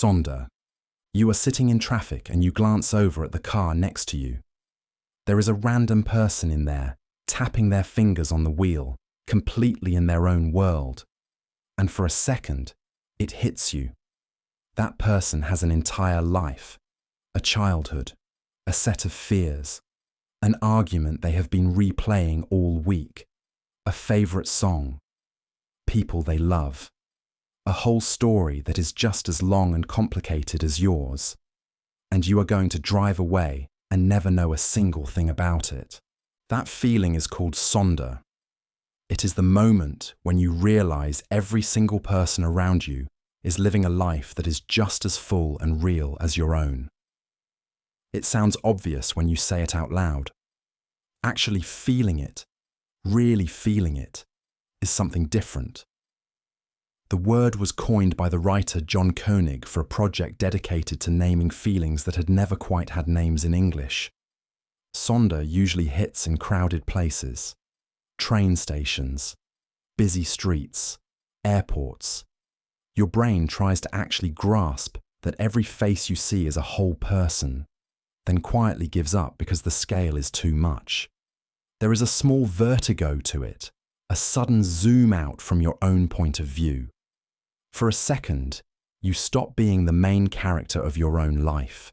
Sonder. You are sitting in traffic and you glance over at the car next to you. There is a random person in there, tapping their fingers on the wheel, completely in their own world. And for a second, it hits you. That person has an entire life, a childhood, a set of fears, an argument they have been replaying all week, a favorite song, people they love, a whole story that is just as long and complicated as yours, and you are going to drive away and never know a single thing about it. That feeling is called Sonder. It is the moment when you realize every single person around you is living a life that is just as full and real as your own. It sounds obvious when you say it out loud. Actually feeling it, really feeling it, is something different. The word was coined by the writer John Koenig for a project dedicated to naming feelings that had never quite had names in English. Sonder usually hits in crowded places, train stations, busy streets, airports. Your brain tries to actually grasp that every face you see is a whole person, then quietly gives up because the scale is too much. There is a small vertigo to it, a sudden zoom out from your own point of view. For a second, you stop being the main character of your own life.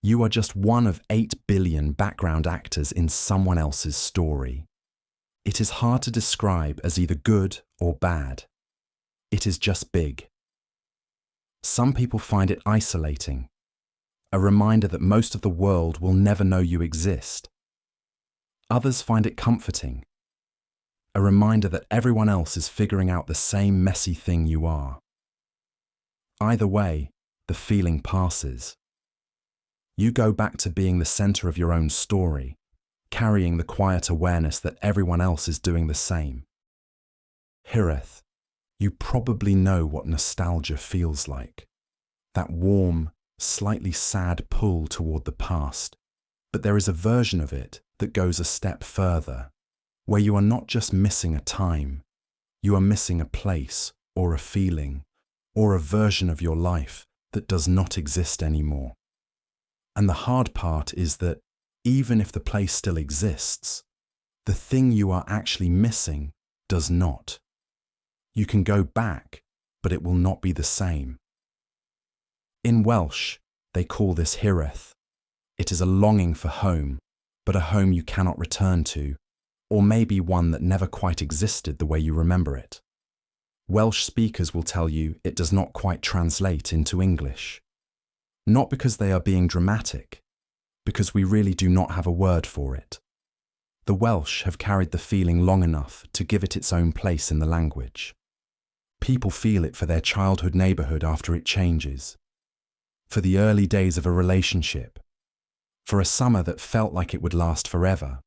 You are just one of 8 billion background actors in someone else's story. It is hard to describe as either good or bad. It is just big. Some people find it isolating, a reminder that most of the world will never know you exist. Others find it comforting, a reminder that everyone else is figuring out the same messy thing you are. Either way, the feeling passes. You go back to being the center of your own story, carrying the quiet awareness that everyone else is doing the same. Hiraeth, you probably know what nostalgia feels like. That warm, slightly sad pull toward the past. But there is a version of it that goes a step further, where you are not just missing a time, you are missing a place or a feeling or a version of your life that does not exist anymore. And the hard part is that even if the place still exists, the thing you are actually missing does not. You can go back, but it will not be the same. In Welsh, they call this Hiraeth. It is a longing for home, but a home you cannot return to, or maybe one that never quite existed the way you remember it. Welsh speakers will tell you it does not quite translate into English. Not because they are being dramatic, because we really do not have a word for it. The Welsh have carried the feeling long enough to give it its own place in the language. People feel it for their childhood neighborhood after it changes, for the early days of a relationship, for a summer that felt like it would last forever.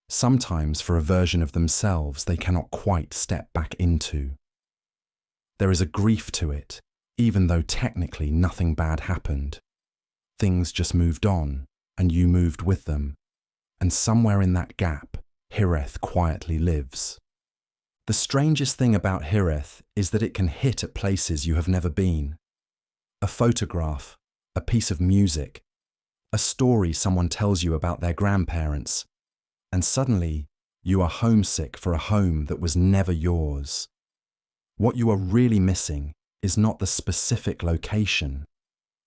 Sometimes for a version of themselves they cannot quite step back into. There is a grief to it, even though technically nothing bad happened. Things just moved on, and you moved with them. And somewhere in that gap, Hiraeth quietly lives. The strangest thing about Hiraeth is that it can hit at places you have never been. A photograph, a piece of music, a story someone tells you about their grandparents, and suddenly you are homesick for a home that was never yours. What you are really missing is not the specific location.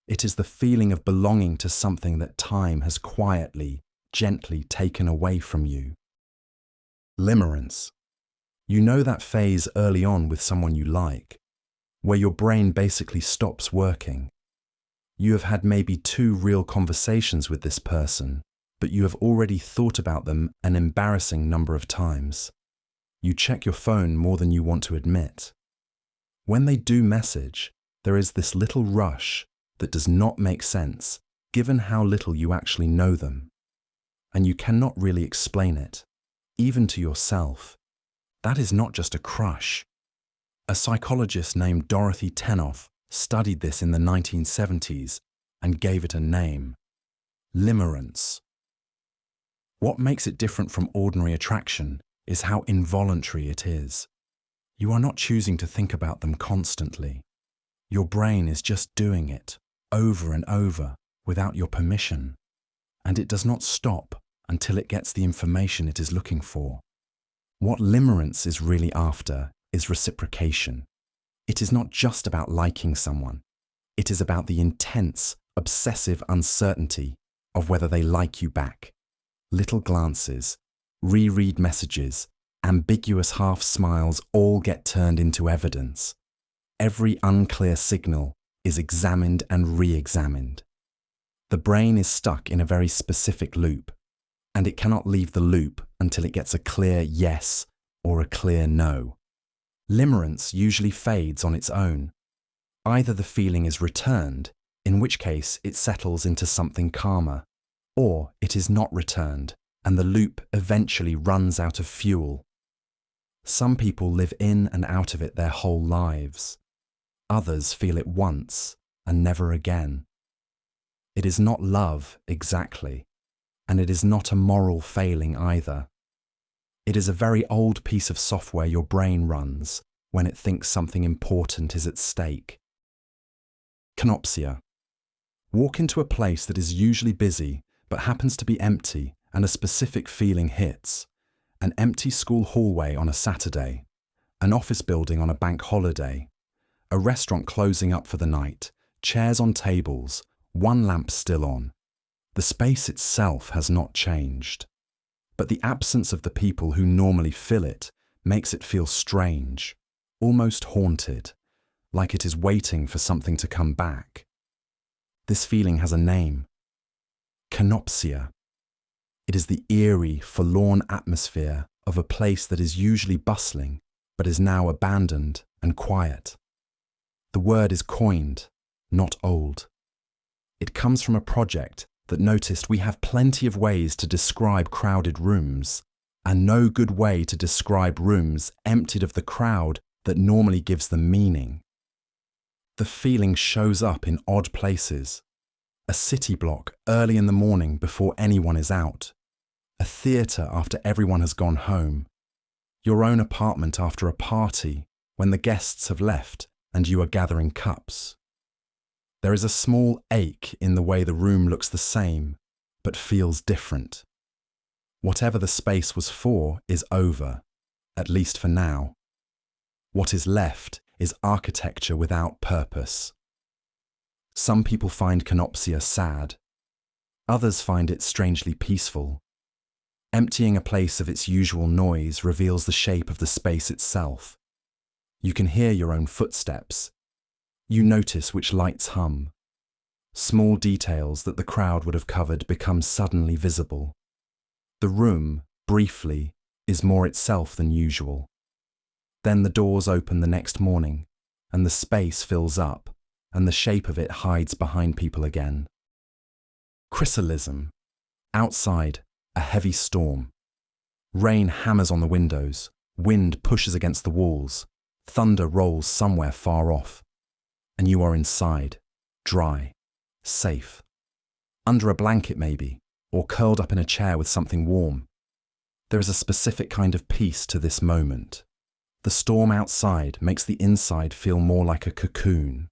It is the feeling of belonging to something that time has quietly, gently taken away from you. Limerence. You know that phase early on with someone you like, where your brain basically stops working. You have had maybe 2 real conversations with this person, but you have already thought about them an embarrassing number of times. You check your phone more than you want to admit. When they do message, there is this little rush that does not make sense, given how little you actually know them. And you cannot really explain it, even to yourself. That is not just a crush. A psychologist named Dorothy Tenoff studied this in the 1970s and gave it a name: limerence. What makes it different from ordinary attraction is how involuntary it is. You are not choosing to think about them constantly. Your brain is just doing it over and over without your permission, and it does not stop until it gets the information it is looking for. What Limerence is really after is reciprocation. It is not just about liking someone. It is about the intense, obsessive uncertainty of whether they like you back. Little glances, reread messages, ambiguous half smiles all get turned into evidence. Every unclear signal is examined and re-examined. The brain is stuck in a very specific loop, and it cannot leave the loop until it gets a clear yes or a clear no. Limerence usually fades on its own. Either the feeling is returned, in which case it settles into something calmer, or it is not returned, and the loop eventually runs out of fuel. Some people live in and out of it their whole lives. Others feel it once and never again. It is not love exactly, and it is not a moral failing either. It is a very old piece of software your brain runs when it thinks something important is at stake. Kenopsia. Walk into a place that is usually busy but happens to be empty, and a specific feeling hits. An empty school hallway on a Saturday, an office building on a bank holiday, a restaurant closing up for the night, chairs on tables, one lamp still on. The space itself has not changed, but the absence of the people who normally fill it makes it feel strange, almost haunted, like it is waiting for something to come back. This feeling has a name: Kenopsia. It is the eerie, forlorn atmosphere of a place that is usually bustling, but is now abandoned and quiet. The word is coined, not old. It comes from a project that noticed we have plenty of ways to describe crowded rooms, and no good way to describe rooms emptied of the crowd that normally gives them meaning. The feeling shows up in odd places. A city block early in the morning before anyone is out. A theatre after everyone has gone home. Your own apartment after a party when the guests have left and you are gathering cups. There is a small ache in the way the room looks the same, but feels different. Whatever the space was for is over, at least for now. What is left is architecture without purpose. Some people find Kenopsia sad. Others find it strangely peaceful. Emptying a place of its usual noise reveals the shape of the space itself. You can hear your own footsteps. You notice which lights hum. Small details that the crowd would have covered become suddenly visible. The room, briefly, is more itself than usual. Then the doors open the next morning, and the space fills up, and the shape of it hides behind people again. Chrysalism. Outside, a heavy storm. Rain hammers on the windows, wind pushes against the walls, thunder rolls somewhere far off, and you are inside, dry, safe. Under a blanket maybe, or curled up in a chair with something warm. There is a specific kind of peace to this moment. The storm outside makes the inside feel more like a cocoon.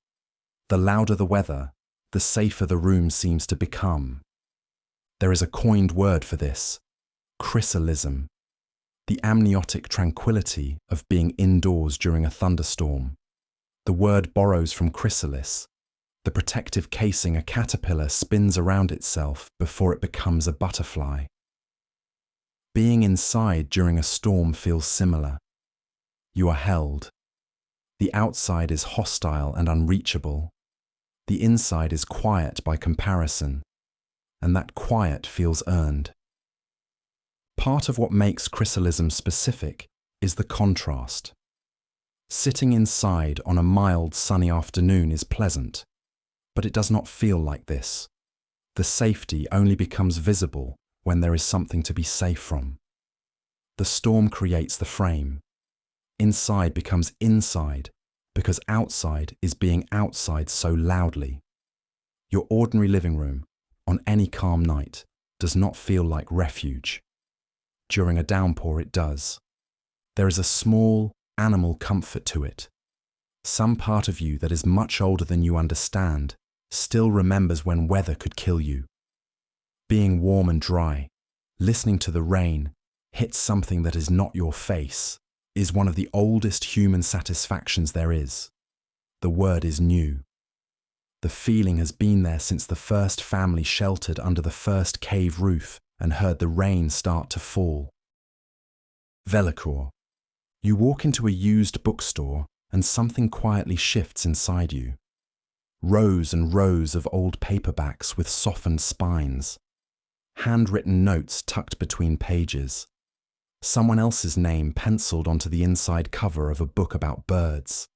The louder the weather, the safer the room seems to become. There is a coined word for this: Chrysalism, the amniotic tranquility of being indoors during a thunderstorm. The word borrows from chrysalis, the protective casing a caterpillar spins around itself before it becomes a butterfly. Being inside during a storm feels similar. You are held. The outside is hostile and unreachable. The inside is quiet by comparison, and that quiet feels earned. Part of what makes Chrysalism specific is the contrast. Sitting inside on a mild sunny afternoon is pleasant, but it does not feel like this. The safety only becomes visible when there is something to be safe from. The storm creates the frame. Inside becomes inside because outside is being outside so loudly. Your ordinary living room, on any calm night, does not feel like refuge. During a downpour it does. There is a small, animal comfort to it. Some part of you that is much older than you understand still remembers when weather could kill you. Being warm and dry, listening to the rain, hit something that is not your face, is one of the oldest human satisfactions there is. The word is new. The feeling has been there since the first family sheltered under the first cave roof and heard the rain start to fall. Vellichor. You walk into a used bookstore and something quietly shifts inside you. Rows and rows of old paperbacks with softened spines. Handwritten notes tucked between pages. Someone else's name penciled onto the inside cover of a book about birds.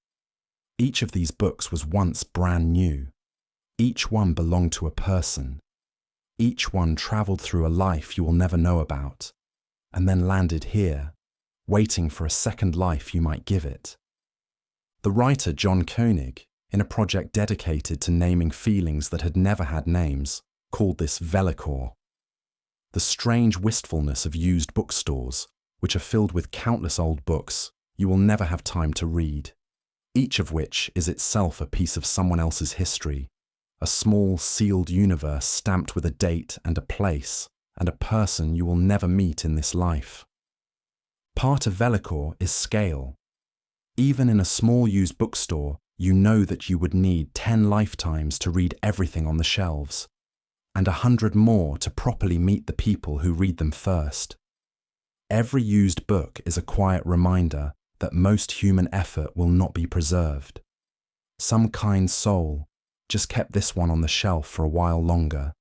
Each of these books was once brand new. Each one belonged to a person. Each one travelled through a life you will never know about, and then landed here, waiting for a second life you might give it. The writer John Koenig, in a project dedicated to naming feelings that had never had names, called this Vellichor. The strange wistfulness of used bookstores, which are filled with countless old books you will never have time to read, each of which is itself a piece of someone else's history, a small sealed universe stamped with a date and a place and a person you will never meet in this life. Part of Vellichor is scale. Even in a small used bookstore, you know that you would need 10 lifetimes to read everything on the shelves, and 100 more to properly meet the people who read them first. Every used book is a quiet reminder that most human effort will not be preserved. Some kind soul just kept this one on the shelf for a while longer,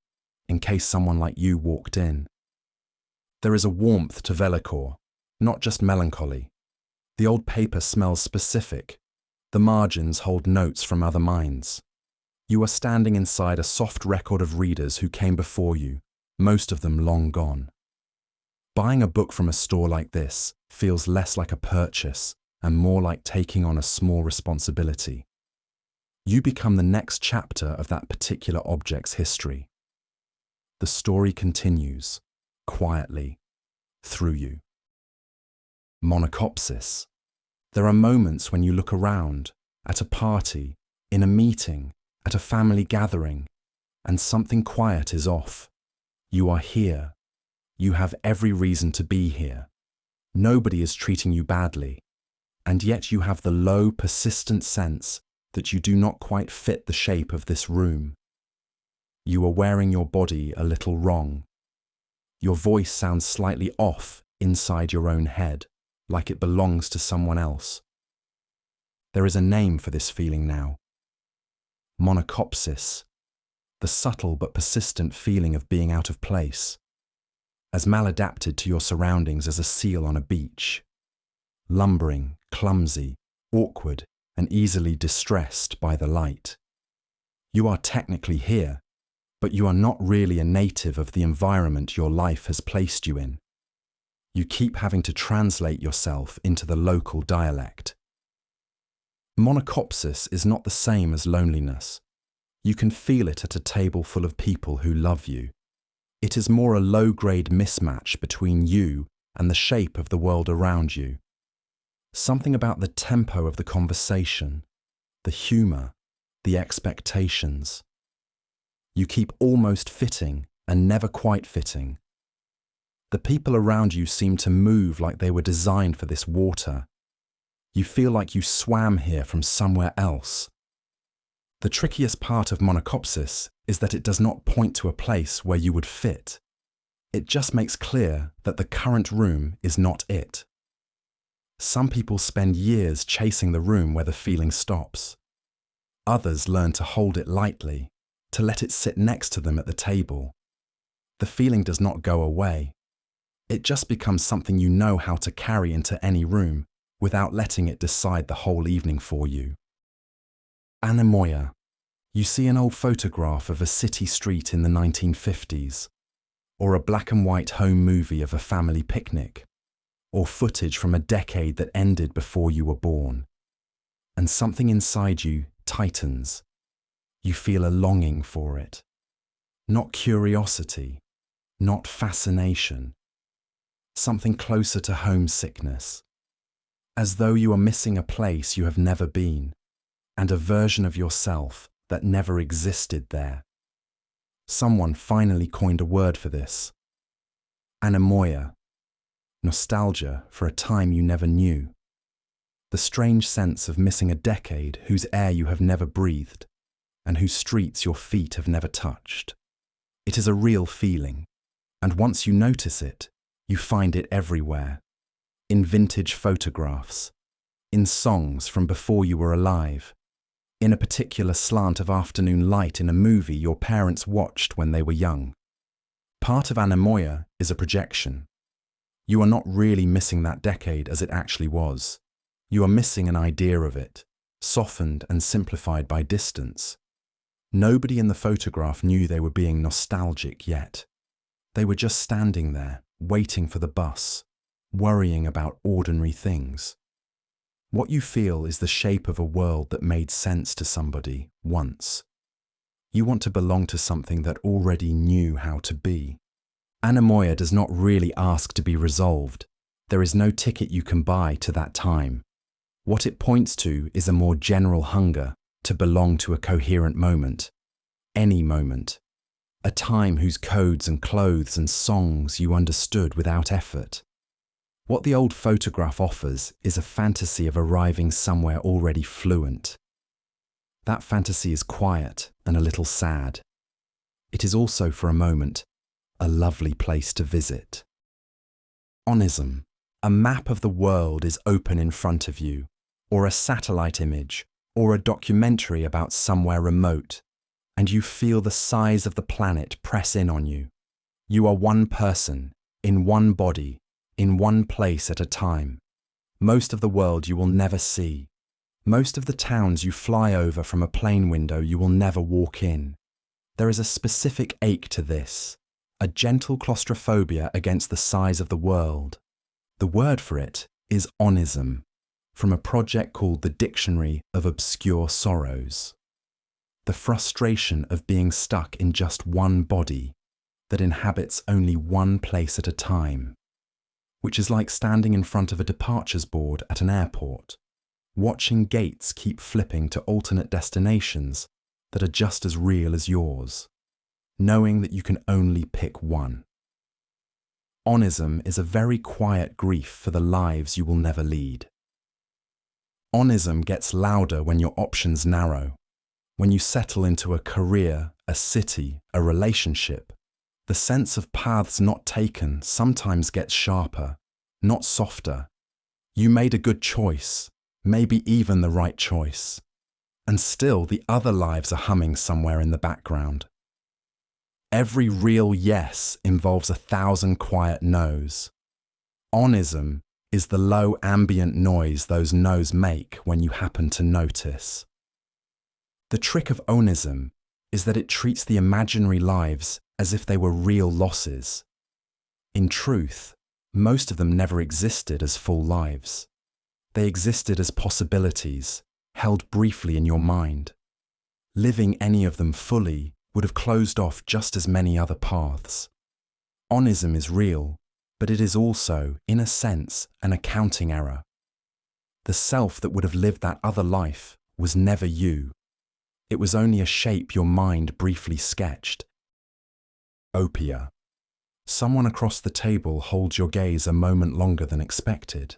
in case someone like you walked in. There is a warmth to Vellichor, not just melancholy. The old paper smells specific. The margins hold notes from other minds. You are standing inside a soft record of readers who came before you, most of them long gone. Buying a book from a store like this feels less like a purchase and more like taking on a small responsibility. You become the next chapter of that particular object's history. The story continues, quietly, through you. Monachopsis. There are moments when you look around, at a party, in a meeting, at a family gathering, and something quiet is off. You are here. You have every reason to be here. Nobody is treating you badly, and yet you have the low, persistent sense that you do not quite fit the shape of this room. You are wearing your body a little wrong. Your voice sounds slightly off inside your own head, like it belongs to someone else. There is a name for this feeling now. Monachopsis, the subtle but persistent feeling of being out of place, as maladapted to your surroundings as a seal on a beach. Lumbering, clumsy, awkward, and easily distressed by the light. You are technically here, but you are not really a native of the environment your life has placed you in. You keep having to translate yourself into the local dialect. Monachopsis is not the same as loneliness. You can feel it at a table full of people who love you. It is more a low-grade mismatch between you and the shape of the world around you. Something about the tempo of the conversation, the humour, the expectations. You keep almost fitting and never quite fitting. The people around you seem to move like they were designed for this water. You feel like you swam here from somewhere else. The trickiest part of Monachopsis is that it does not point to a place where you would fit. It just makes clear that the current room is not it. Some people spend years chasing the room where the feeling stops. Others learn to hold it lightly, to let it sit next to them at the table. The feeling does not go away. It just becomes something you know how to carry into any room without letting it decide the whole evening for you. Anemoia. You see an old photograph of a city street in the 1950s, or a black and white home movie of a family picnic, or footage from a decade that ended before you were born. And something inside you tightens. You feel a longing for it. Not curiosity, not fascination. Something closer to homesickness. As though you are missing a place you have never been, and a version of yourself that never existed there. Someone finally coined a word for this. Anemoia, nostalgia for a time you never knew. The strange sense of missing a decade whose air you have never breathed, and whose streets your feet have never touched. It is a real feeling, and once you notice it, you find it everywhere. In vintage photographs, in songs from before you were alive, in a particular slant of afternoon light in a movie your parents watched when they were young. Part of Anemoia is a projection. You are not really missing that decade as it actually was. You are missing an idea of it, softened and simplified by distance. Nobody in the photograph knew they were being nostalgic yet. They were just standing there, waiting for the bus, worrying about ordinary things. What you feel is the shape of a world that made sense to somebody once. You want to belong to something that already knew how to be. Anemoia does not really ask to be resolved. There is no ticket you can buy to that time. What it points to is a more general hunger to belong to a coherent moment. Any moment. A time whose codes and clothes and songs you understood without effort. What the old photograph offers is a fantasy of arriving somewhere already fluent. That fantasy is quiet and a little sad. It is also, for a moment, a lovely place to visit. Onism. A map of the world is open in front of you, or a satellite image, or a documentary about somewhere remote, and you feel the size of the planet press in on you. You are one person, in one body, in one place at a time. Most of the world you will never see. Most of the towns you fly over from a plane window you will never walk in. There is a specific ache to this, a gentle claustrophobia against the size of the world. The word for it is Onism, from a project called the Dictionary of Obscure Sorrows. The frustration of being stuck in just one body that inhabits only one place at a time, which is like standing in front of a departures board at an airport, watching gates keep flipping to alternate destinations that are just as real as yours, knowing that you can only pick one. Onism is a very quiet grief for the lives you will never lead. Onism gets louder when your options narrow, when you settle into a career, a city, a relationship. The sense of paths not taken sometimes gets sharper, not softer. You made a good choice, maybe even the right choice, and still the other lives are humming somewhere in the background. Every real yes involves 1,000 quiet no's. Onism is the low ambient noise those no's make when you happen to notice. The trick of Onism is that it treats the imaginary lives as if they were real losses. In truth, most of them never existed as full lives. They existed as possibilities, held briefly in your mind. Living any of them fully would have closed off just as many other paths. Onism is real, but it is also, in a sense, an accounting error. The self that would have lived that other life was never you. It was only a shape your mind briefly sketched. Opia. Someone across the table holds your gaze a moment longer than expected.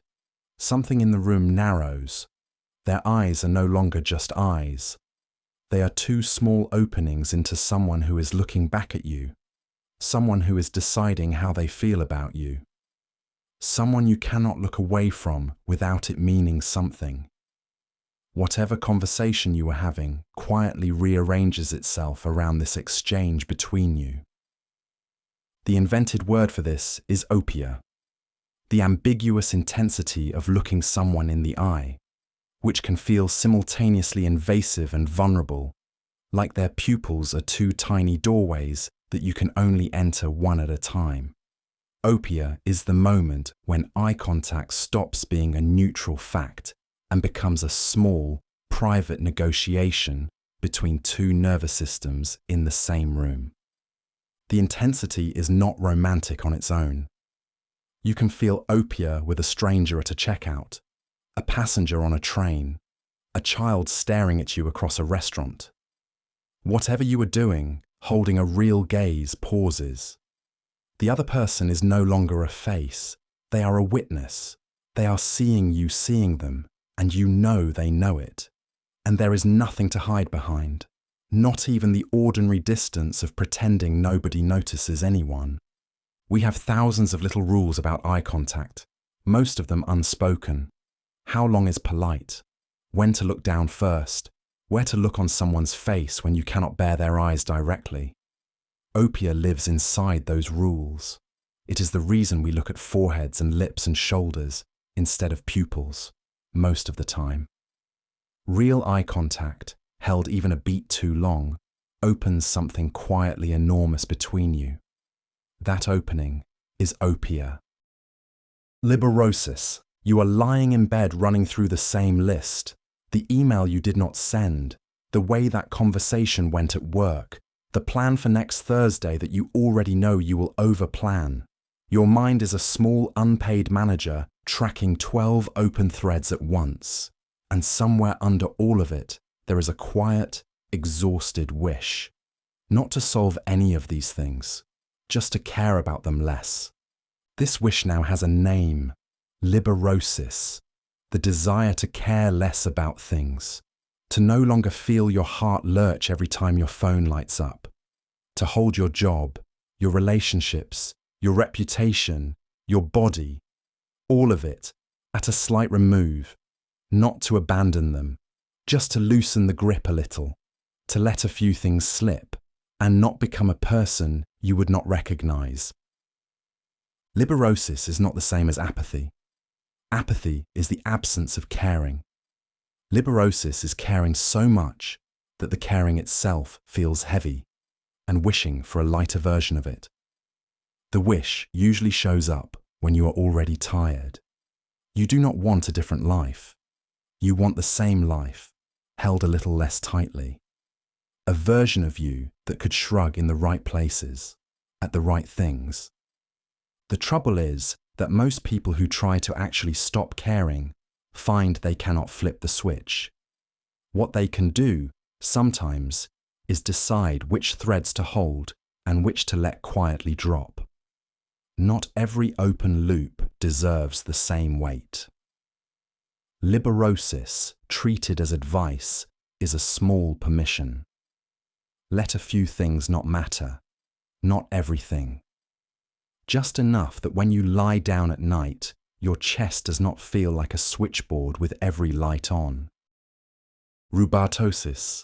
Something in the room narrows. Their eyes are no longer just eyes. They are two small openings into someone who is looking back at you, someone who is deciding how they feel about you, someone you cannot look away from without it meaning something. Whatever conversation you are having quietly rearranges itself around this exchange between you. The invented word for this is opia, the ambiguous intensity of looking someone in the eye, which can feel simultaneously invasive and vulnerable, like their pupils are two tiny doorways that you can only enter one at a time. Opia is the moment when eye contact stops being a neutral fact and becomes a small, private negotiation between two nervous systems in the same room. The intensity is not romantic on its own. You can feel opia with a stranger at a checkout, a passenger on a train, a child staring at you across a restaurant. Whatever you are doing, holding a real gaze pauses. The other person is no longer a face. They are a witness. They are seeing you seeing them, and you know they know it. And there is nothing to hide behind, not even the ordinary distance of pretending nobody notices anyone. We have thousands of little rules about eye contact, most of them unspoken. How long is polite? When to look down first? Where to look on someone's face when you cannot bear their eyes directly? Opia lives inside those rules. It is the reason we look at foreheads and lips and shoulders instead of pupils, most of the time. Real eye contact, held even a beat too long, opens something quietly enormous between you. That opening is Opia. Liberosis. You are lying in bed running through the same list, the email you did not send, the way that conversation went at work, the plan for next Thursday that you already know you will overplan. Your mind is a small unpaid manager tracking 12 open threads at once, and somewhere under all of it, there is a quiet, exhausted wish. Not to solve any of these things, just to care about them less. This wish now has a name. Liberosis, the desire to care less about things, to no longer feel your heart lurch every time your phone lights up, to hold your job, your relationships, your reputation, your body, all of it, at a slight remove, not to abandon them, just to loosen the grip a little, to let a few things slip, and not become a person you would not recognize. Liberosis is not the same as apathy. Apathy is the absence of caring. Liberosis is caring so much that the caring itself feels heavy, and wishing for a lighter version of it. The wish usually shows up when you are already tired. You do not want a different life. You want the same life, held a little less tightly. A version of you that could shrug in the right places, at the right things. The trouble is that most people who try to actually stop caring find they cannot flip the switch. What they can do, sometimes, is decide which threads to hold and which to let quietly drop. Not every open loop deserves the same weight. Liberosis, treated as advice, is a small permission. Let a few things not matter, not everything. Just enough that when you lie down at night, your chest does not feel like a switchboard with every light on. Rubatosis.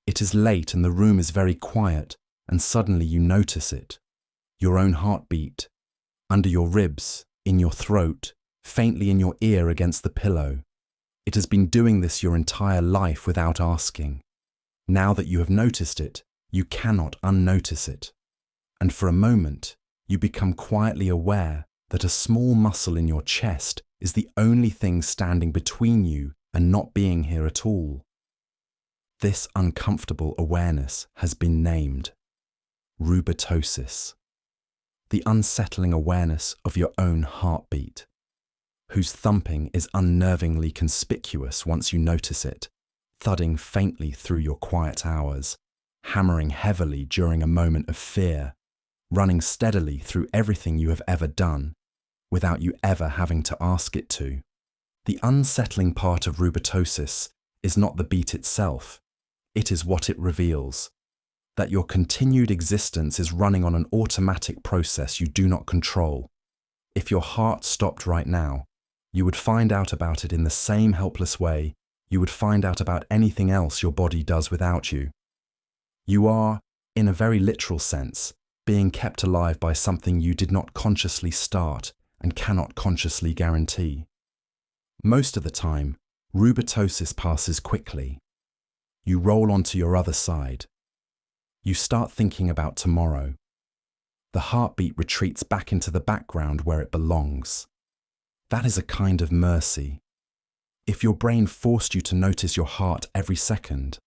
It is late and the room is very quiet, and suddenly you notice it. Your own heartbeat. Under your ribs, in your throat, faintly in your ear against the pillow. It has been doing this your entire life without asking. Now that you have noticed it, you cannot unnotice it. And for a moment, you become quietly aware that a small muscle in your chest is the only thing standing between you and not being here at all. This uncomfortable awareness has been named Rubatosis, the unsettling awareness of your own heartbeat, whose thumping is unnervingly conspicuous once you notice it, thudding faintly through your quiet hours, hammering heavily during a moment of fear, running steadily through everything you have ever done, without you ever having to ask it to. The unsettling part of Rubatosis is not the beat itself, it is what it reveals, that your continued existence is running on an automatic process you do not control. If your heart stopped right now, you would find out about it in the same helpless way you would find out about anything else your body does without you. You are, in a very literal sense, being kept alive by something you did not consciously start and cannot consciously guarantee. Most of the time, Rubatosis passes quickly. You roll onto your other side. You start thinking about tomorrow. The heartbeat retreats back into the background where it belongs. That is a kind of mercy. If your brain forced you to notice your heart every second,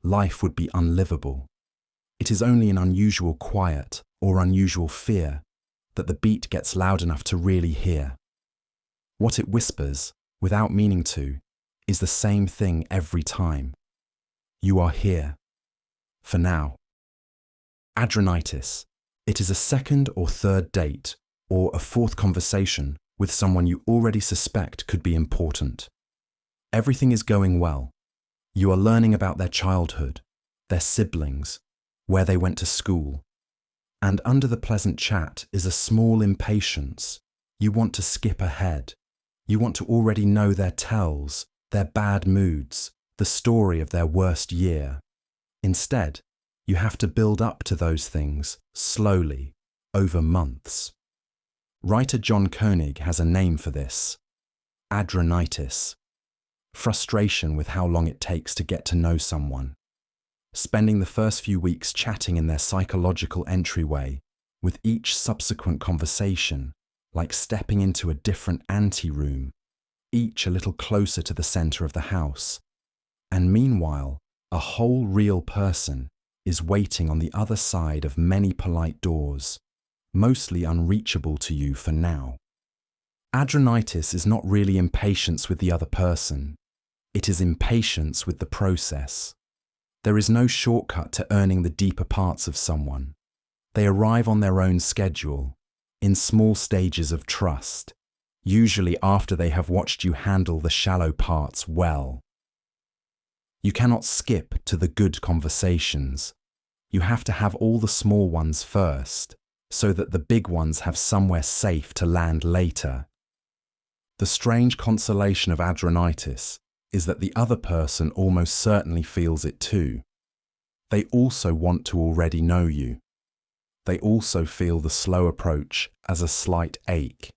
life would be unlivable. It is only in unusual quiet or unusual fear that the beat gets loud enough to really hear. What it whispers, without meaning to, is the same thing every time. You are here. For now. Adronitis. It is a second or third date, or a fourth conversation with someone you already suspect could be important. Everything is going well. You are learning about their childhood, their siblings, where they went to school. And under the pleasant chat is a small impatience. You want to skip ahead. You want to already know their tells, their bad moods, the story of their worst year. Instead, you have to build up to those things slowly, over months. Writer John Koenig has a name for this: Adronitis. Frustration with how long it takes to get to know someone. Spending the first few weeks chatting in their psychological entryway, with each subsequent conversation like stepping into a different anteroom, each a little closer to the center of the house. And meanwhile, a whole real person is waiting on the other side of many polite doors, mostly unreachable to you for now. Adronitis is not really impatience with the other person. It is impatience with the process. There is no shortcut to earning the deeper parts of someone. They arrive on their own schedule, in small stages of trust, usually after they have watched you handle the shallow parts well. You cannot skip to the good conversations. You have to have all the small ones first, so that the big ones have somewhere safe to land later. The strange consolation of Adronitis is that the other person almost certainly feels it too. They also want to already know you. They also feel the slow approach as a slight ache.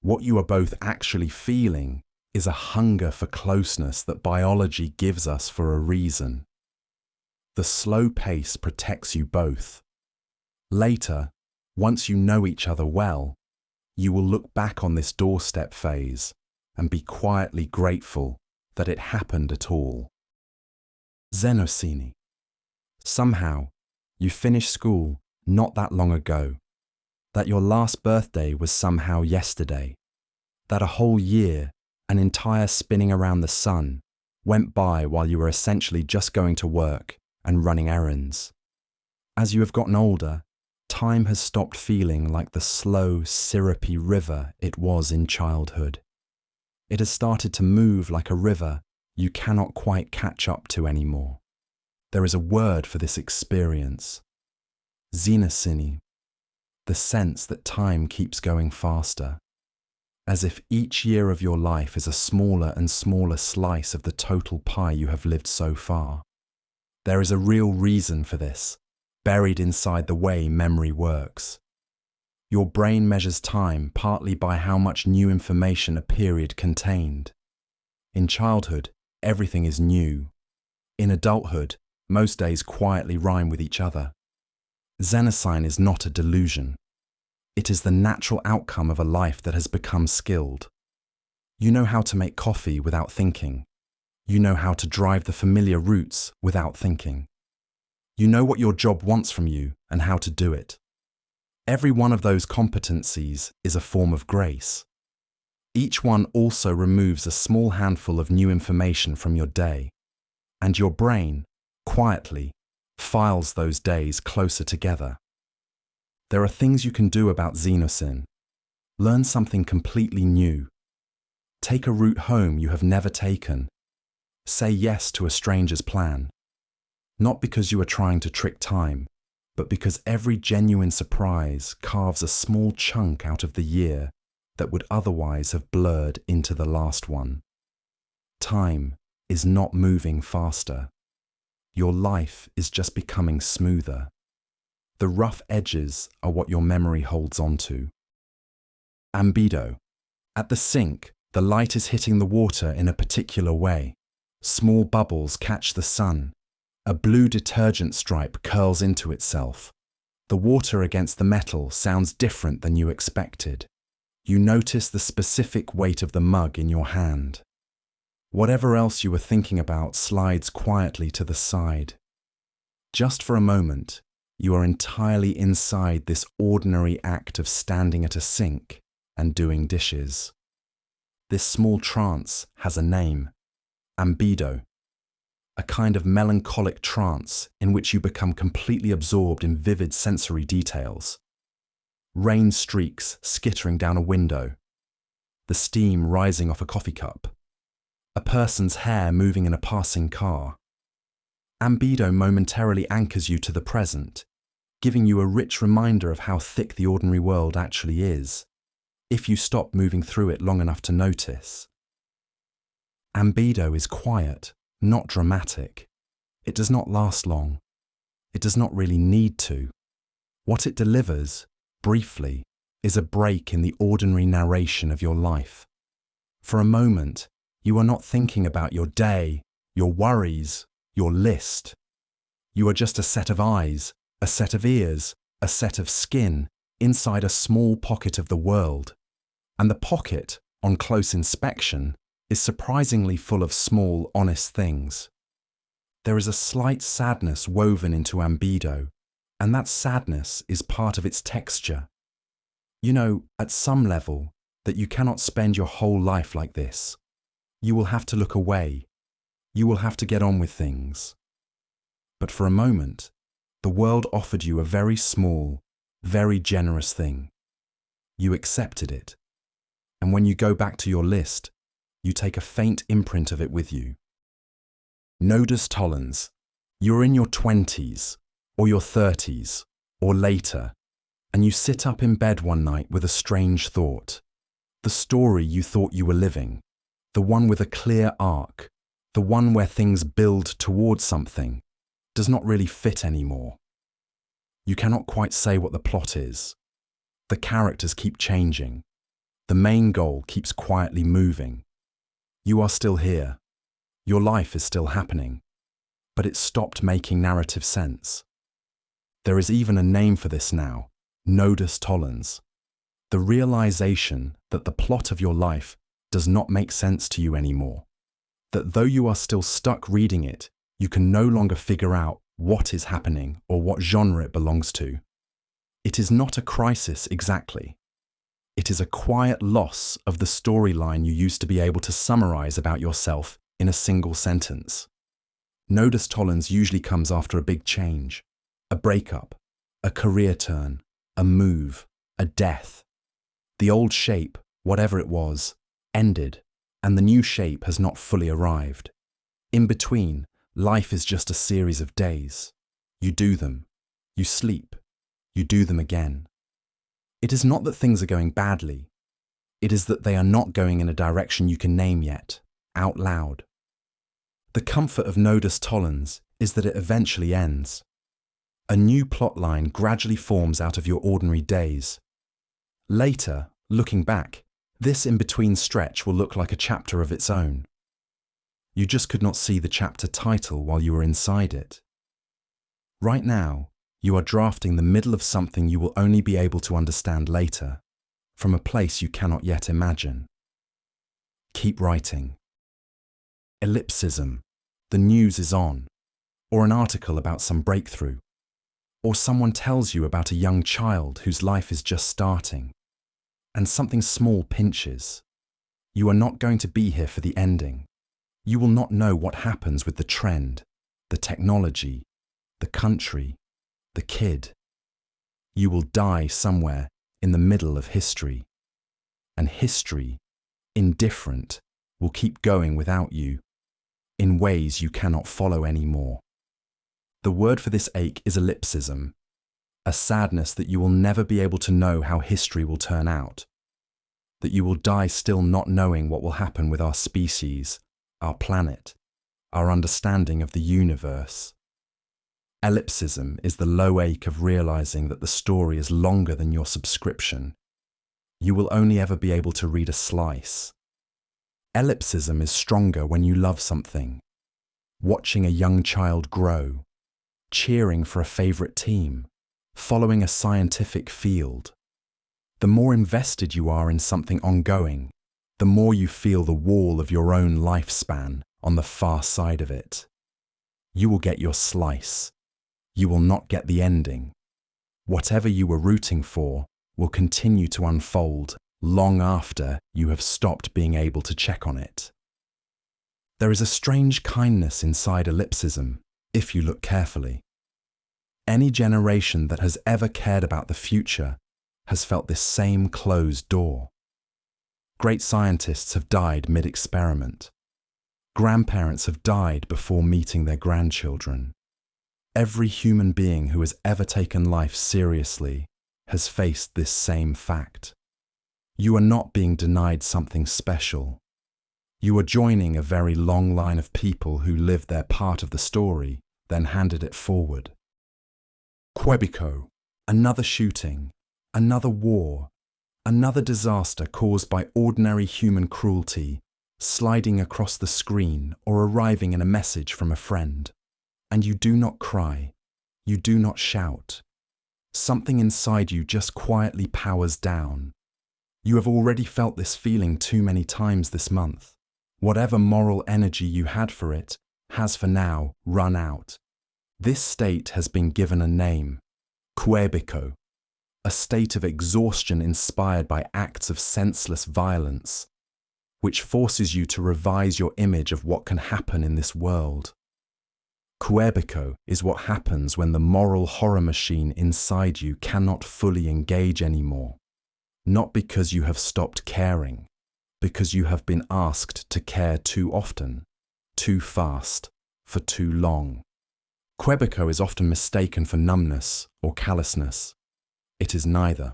What you are both actually feeling is a hunger for closeness that biology gives us for a reason. The slow pace protects you both. Later, once you know each other well, you will look back on this doorstep phase and be quietly grateful that it happened at all. Zenosyne. Somehow, you finished school not that long ago, that your last birthday was somehow yesterday, that a whole year, an entire spinning around the sun, went by while you were essentially just going to work and running errands. As you have gotten older, time has stopped feeling like the slow, syrupy river it was in childhood. It has started to move like a river you cannot quite catch up to anymore. There is a word for this experience: Zenosyne, the sense that time keeps going faster, as if each year of your life is a smaller and smaller slice of the total pie you have lived so far. There is a real reason for this, buried inside the way memory works. Your brain measures time partly by how much new information a period contained. In childhood, everything is new. In adulthood, most days quietly rhyme with each other. Zenosyne is not a delusion. It is the natural outcome of a life that has become skilled. You know how to make coffee without thinking. You know how to drive the familiar routes without thinking. You know what your job wants from you and how to do it. Every one of those competencies is a form of grace. Each one also removes a small handful of new information from your day, and your brain, quietly, files those days closer together. There are things you can do about Zenosyne. Learn something completely new. Take a route home you have never taken. Say yes to a stranger's plan. Not because you are trying to trick time, but because every genuine surprise carves a small chunk out of the year that would otherwise have blurred into the last one. Time is not moving faster. Your life is just becoming smoother. The rough edges are what your memory holds onto. Ambedo. At the sink, the light is hitting the water in a particular way. Small bubbles catch the sun. A blue detergent stripe curls into itself. The water against the metal sounds different than you expected. You notice the specific weight of the mug in your hand. Whatever else you were thinking about slides quietly to the side. Just for a moment, you are entirely inside this ordinary act of standing at a sink and doing dishes. This small trance has a name: Ambedo, a kind of melancholic trance in which you become completely absorbed in vivid sensory details. Rain streaks skittering down a window, the steam rising off a coffee cup, a person's hair moving in a passing car. Ambedo momentarily anchors you to the present, giving you a rich reminder of how thick the ordinary world actually is, if you stop moving through it long enough to notice. Ambedo is quiet, not dramatic. It does not last long. It does not really need to. What it delivers, briefly, is a break in the ordinary narration of your life. For a moment, you are not thinking about your day, your worries, your list. You are just a set of eyes, a set of ears, a set of skin inside a small pocket of the world. And the pocket, on close inspection, is surprisingly full of small, honest things. There is a slight sadness woven into Ambedo, and that sadness is part of its texture. You know, at some level, that you cannot spend your whole life like this. You will have to look away. You will have to get on with things. But for a moment, the world offered you a very small, very generous thing. You accepted it. And when you go back to your list, you take a faint imprint of it with you. Nodus Tollens, you're in your 20s, or your 30s, or later, and you sit up in bed one night with a strange thought. The story you thought you were living, the one with a clear arc, the one where things build towards something, does not really fit anymore. You cannot quite say what the plot is. The characters keep changing. The main goal keeps quietly moving. You are still here. Your life is still happening. But it stopped making narrative sense. There is even a name for this now, Nodus Tollens. The realization that the plot of your life does not make sense to you anymore. That though you are still stuck reading it, you can no longer figure out what is happening or what genre it belongs to. It is not a crisis exactly. It is a quiet loss of the storyline you used to be able to summarize about yourself in a single sentence. Nodus Tollens usually comes after a big change, a breakup, a career turn, a move, a death. The old shape, whatever it was, ended, and the new shape has not fully arrived. In between, life is just a series of days. You do them. You sleep. You do them again. It is not that things are going badly. It is that they are not going in a direction you can name yet, out loud. The comfort of Nodus Tollens is that it eventually ends. A new plotline gradually forms out of your ordinary days. Later, looking back, this in-between stretch will look like a chapter of its own. You just could not see the chapter title while you were inside it. Right now, you are drafting the middle of something you will only be able to understand later, from a place you cannot yet imagine. Keep writing. Ellipsism, the news is on, or an article about some breakthrough, or someone tells you about a young child whose life is just starting, and something small pinches. You are not going to be here for the ending. You will not know what happens with the trend, the technology, the country, the kid. You will die somewhere in the middle of history. And history, indifferent, will keep going without you, in ways you cannot follow anymore. The word for this ache is ellipsism, a sadness that you will never be able to know how history will turn out, that you will die still not knowing what will happen with our species, our planet, our understanding of the universe. Ellipsism is the low ache of realizing that the story is longer than your subscription. You will only ever be able to read a slice. Ellipsism is stronger when you love something. Watching a young child grow, cheering for a favorite team, following a scientific field. The more invested you are in something ongoing, the more you feel the wall of your own lifespan on the far side of it. You will get your slice. You will not get the ending. Whatever you were rooting for will continue to unfold long after you have stopped being able to check on it. There is a strange kindness inside ellipsism, if you look carefully. Any generation that has ever cared about the future has felt this same closed door. Great scientists have died mid-experiment. Grandparents have died before meeting their grandchildren. Every human being who has ever taken life seriously has faced this same fact. You are not being denied something special. You are joining a very long line of people who lived their part of the story, then handed it forward. Kuebiko, another shooting, another war, another disaster caused by ordinary human cruelty, sliding across the screen or arriving in a message from a friend. And you do not cry, you do not shout. Something inside you just quietly powers down. You have already felt this feeling too many times this month. Whatever moral energy you had for it has for now run out. This state has been given a name, Kuebiko, a state of exhaustion inspired by acts of senseless violence, which forces you to revise your image of what can happen in this world. Kuebiko is what happens when the moral horror machine inside you cannot fully engage anymore, not because you have stopped caring, because you have been asked to care too often, too fast, for too long. Kuebiko is often mistaken for numbness or callousness. It is neither.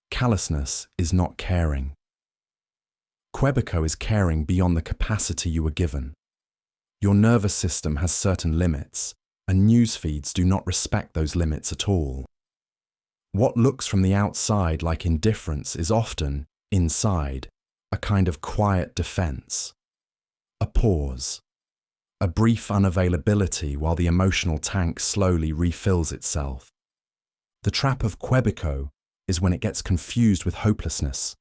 Callousness is not caring. Kuebiko is caring beyond the capacity you were given. Your nervous system has certain limits, and news feeds do not respect those limits at all. What looks from the outside like indifference is often, inside, a kind of quiet defense. A pause. A brief unavailability while the emotional tank slowly refills itself. The trap of Kuebiko is when it gets confused with hopelessness.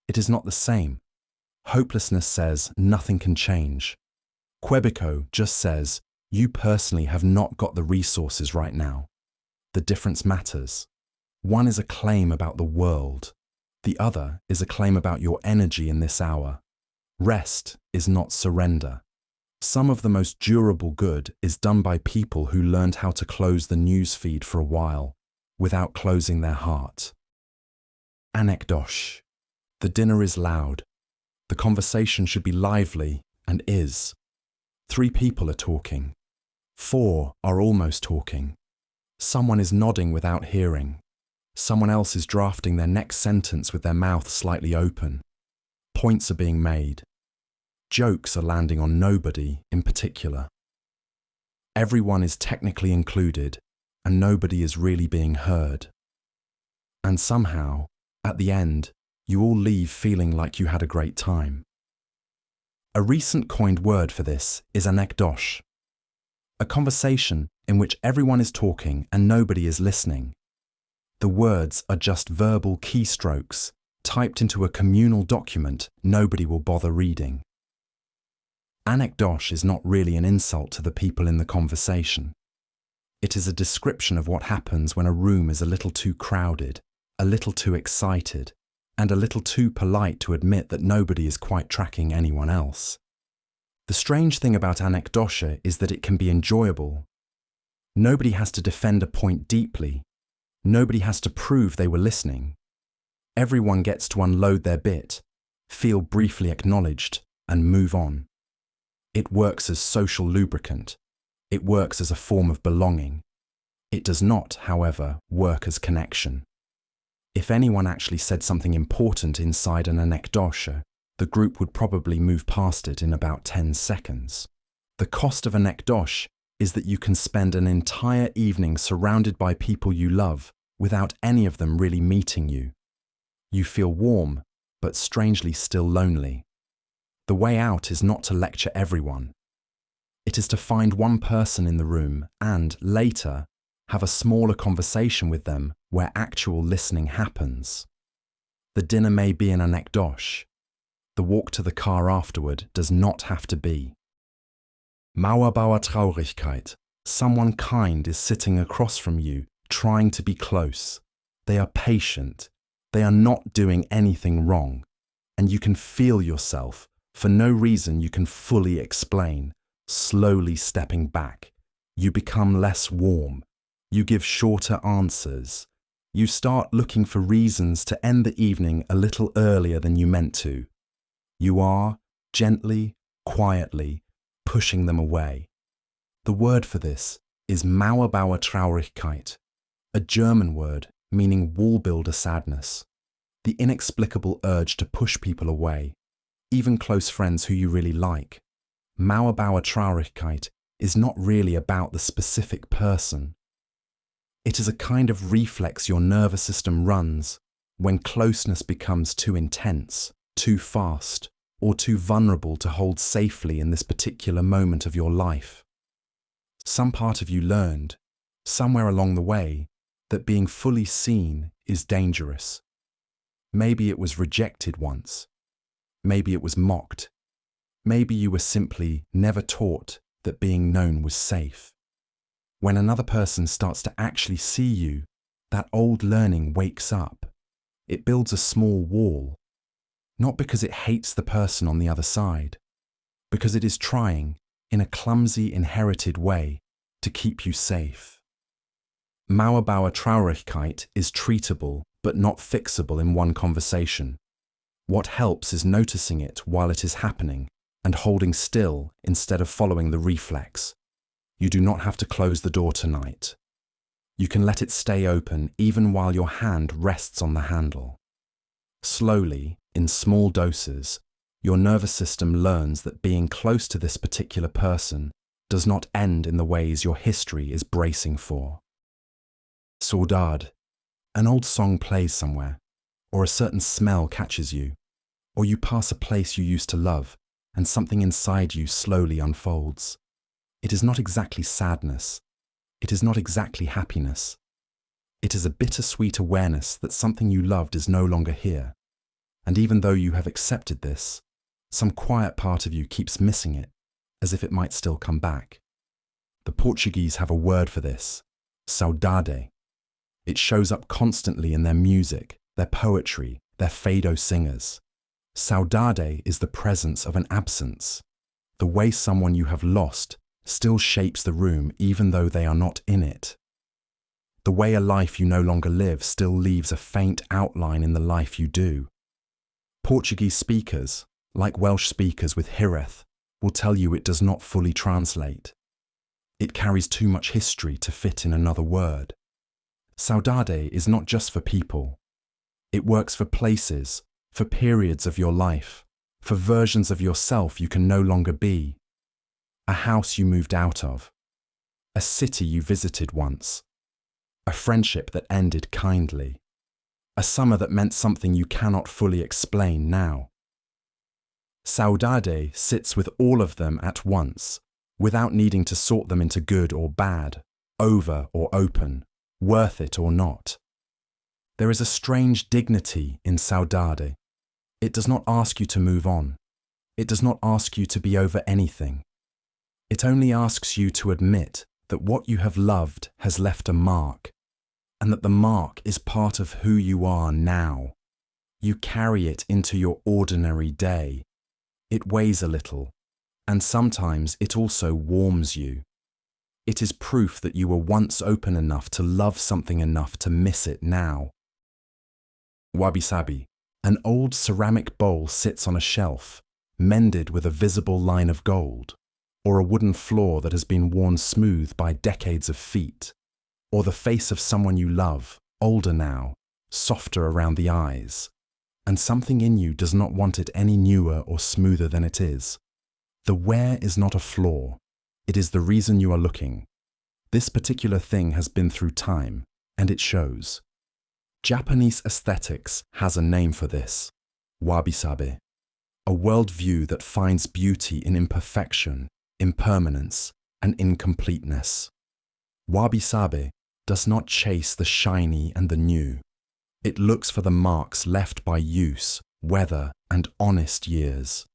It is not the same. Hopelessness says nothing can change. Kuebiko just says, you personally have not got the resources right now. The difference matters. One is a claim about the world. The other is a claim about your energy in this hour. Rest is not surrender. Some of the most durable good is done by people who learned how to close the news feed for a while, without closing their heart. Anecdoche. The dinner is loud. The conversation should be lively, and is. 3 people are talking. 4 are almost talking. Someone is nodding without hearing. Someone else is drafting their next sentence with their mouth slightly open. Points are being made. Jokes are landing on nobody in particular. Everyone is technically included, and nobody is really being heard. And somehow, at the end, you all leave feeling like you had a great time. A recent coined word for this is Anecdoche, a conversation in which everyone is talking and nobody is listening. The words are just verbal keystrokes typed into a communal document nobody will bother reading. Anecdoche is not really an insult to the people in the conversation. It is a description of what happens when a room is a little too crowded, a little too excited, and a little too polite to admit that nobody is quite tracking anyone else. The strange thing about Anecdoche is that it can be enjoyable. Nobody has to defend a point deeply. Nobody has to prove they were listening. Everyone gets to unload their bit, feel briefly acknowledged, and move on. It works as social lubricant. It works as a form of belonging. It does not, however, work as connection. If anyone actually said something important inside an Anecdoche, the group would probably move past it in about 10 seconds. The cost of Anecdoche is that you can spend an entire evening surrounded by people you love without any of them really meeting you. You feel warm, but strangely still lonely. The way out is not to lecture everyone. It is to find one person in the room and, later, have a smaller conversation with them where actual listening happens. The dinner may be an Anecdoche. The walk to the car afterward does not have to be. Mauerbauertraurigkeit. Someone kind is sitting across from you, trying to be close. They are patient. They are not doing anything wrong. And you can feel yourself, For no reason you can fully explain, slowly stepping back, you become less warm. You give shorter answers. You start looking for reasons to end the evening a little earlier than you meant to. You are, gently, quietly, pushing them away. The word for this is Mauerbauertraurigkeit, a German word meaning wall builder sadness, the inexplicable urge to push people away, even close friends who you really like. Mauerbauertraurigkeit is not really about the specific person. It is a kind of reflex your nervous system runs when closeness becomes too intense, too fast, or too vulnerable to hold safely in this particular moment of your life. Some part of you learned, somewhere along the way, that being fully seen is dangerous. Maybe it was rejected once. Maybe it was mocked. Maybe you were simply never taught that being known was safe. When another person starts to actually see you, that old learning wakes up. It builds a small wall, not because it hates the person on the other side, because it is trying, in a clumsy, inherited way, to keep you safe. Mauerbauertraurigkeit is treatable but not fixable in one conversation. What helps is noticing it while it is happening and holding still instead of following the reflex. You do not have to close the door tonight. You can let it stay open even while your hand rests on the handle. Slowly, in small doses, your nervous system learns that being close to this particular person does not end in the ways your history is bracing for. Saudade. An old song plays somewhere, or a certain smell catches you, or you pass a place you used to love and something inside you slowly unfolds. It is not exactly sadness. It is not exactly happiness. It is a bittersweet awareness that something you loved is no longer here. And even though you have accepted this, some quiet part of you keeps missing it, as if it might still come back. The Portuguese have a word for this, saudade. It shows up constantly in their music, their poetry, their fado singers. Saudade is the presence of an absence. The way someone you have lost still shapes the room even though they are not in it. The way a life you no longer live still leaves a faint outline in the life you do. Portuguese speakers, like Welsh speakers with Hiraeth, will tell you it does not fully translate. It carries too much history to fit in another word. Saudade is not just for people. It works for places, for periods of your life, for versions of yourself you can no longer be. A house you moved out of, a city you visited once, a friendship that ended kindly, a summer that meant something you cannot fully explain now. Saudade sits with all of them at once, without needing to sort them into good or bad, over or open, worth it or not. There is a strange dignity in saudade. It does not ask you to move on. It does not ask you to be over anything. It only asks you to admit that what you have loved has left a mark, and that the mark is part of who you are now. You carry it into your ordinary day. It weighs a little, and sometimes it also warms you. It is proof that you were once open enough to love something enough to miss it now. Wabi-Sabi. An old ceramic bowl sits on a shelf, mended with a visible line of gold, or a wooden floor that has been worn smooth by decades of feet, or the face of someone you love, older now, softer around the eyes, and something in you does not want it any newer or smoother than it is. The wear is not a flaw. It is the reason you are looking. This particular thing has been through time, and it shows. Japanese aesthetics has a name for this, Wabi-Sabi, a worldview that finds beauty in imperfection, impermanence, and incompleteness. Wabi-Sabi does not chase the shiny and the new. It looks for the marks left by use, weather, and honest years.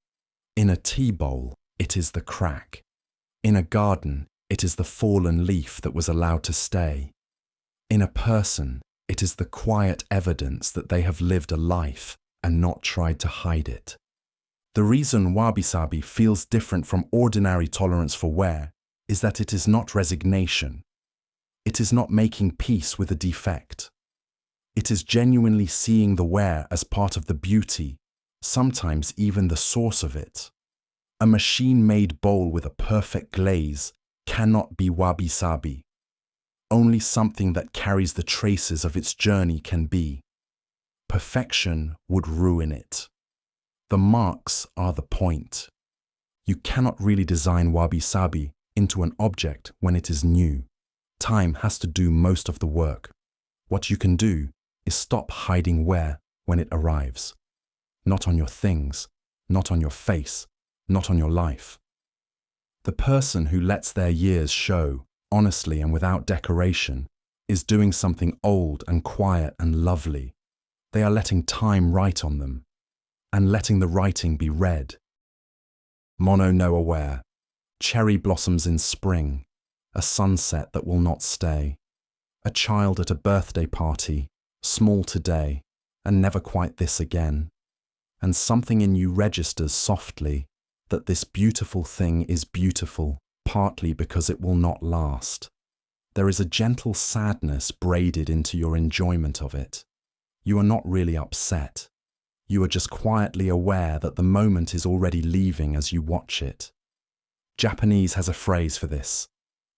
In a tea bowl, it is the crack. In a garden, it is the fallen leaf that was allowed to stay. In a person, it is the quiet evidence that they have lived a life and not tried to hide it. The reason Wabi-Sabi feels different from ordinary tolerance for wear is that it is not resignation. It is not making peace with a defect. It is genuinely seeing the wear as part of the beauty, sometimes even the source of it. A machine-made bowl with a perfect glaze cannot be Wabi-Sabi. Only something that carries the traces of its journey can be. Perfection would ruin it. The marks are the point. You cannot really design Wabi-Sabi into an object when it is new. Time has to do most of the work. What you can do is stop hiding wear when it arrives. Not on your things, not on your face, not on your life. The person who lets their years show, honestly and without decoration, is doing something old and quiet and lovely. They are letting time write on them, and letting the writing be read. Mono no aware, cherry blossoms in spring, a sunset that will not stay, a child at a birthday party, small today, and never quite this again, and something in you registers softly that this beautiful thing is beautiful, partly because it will not last. There is a gentle sadness braided into your enjoyment of it. You are not really upset. You are just quietly aware that the moment is already leaving as you watch it. Japanese has a phrase for this: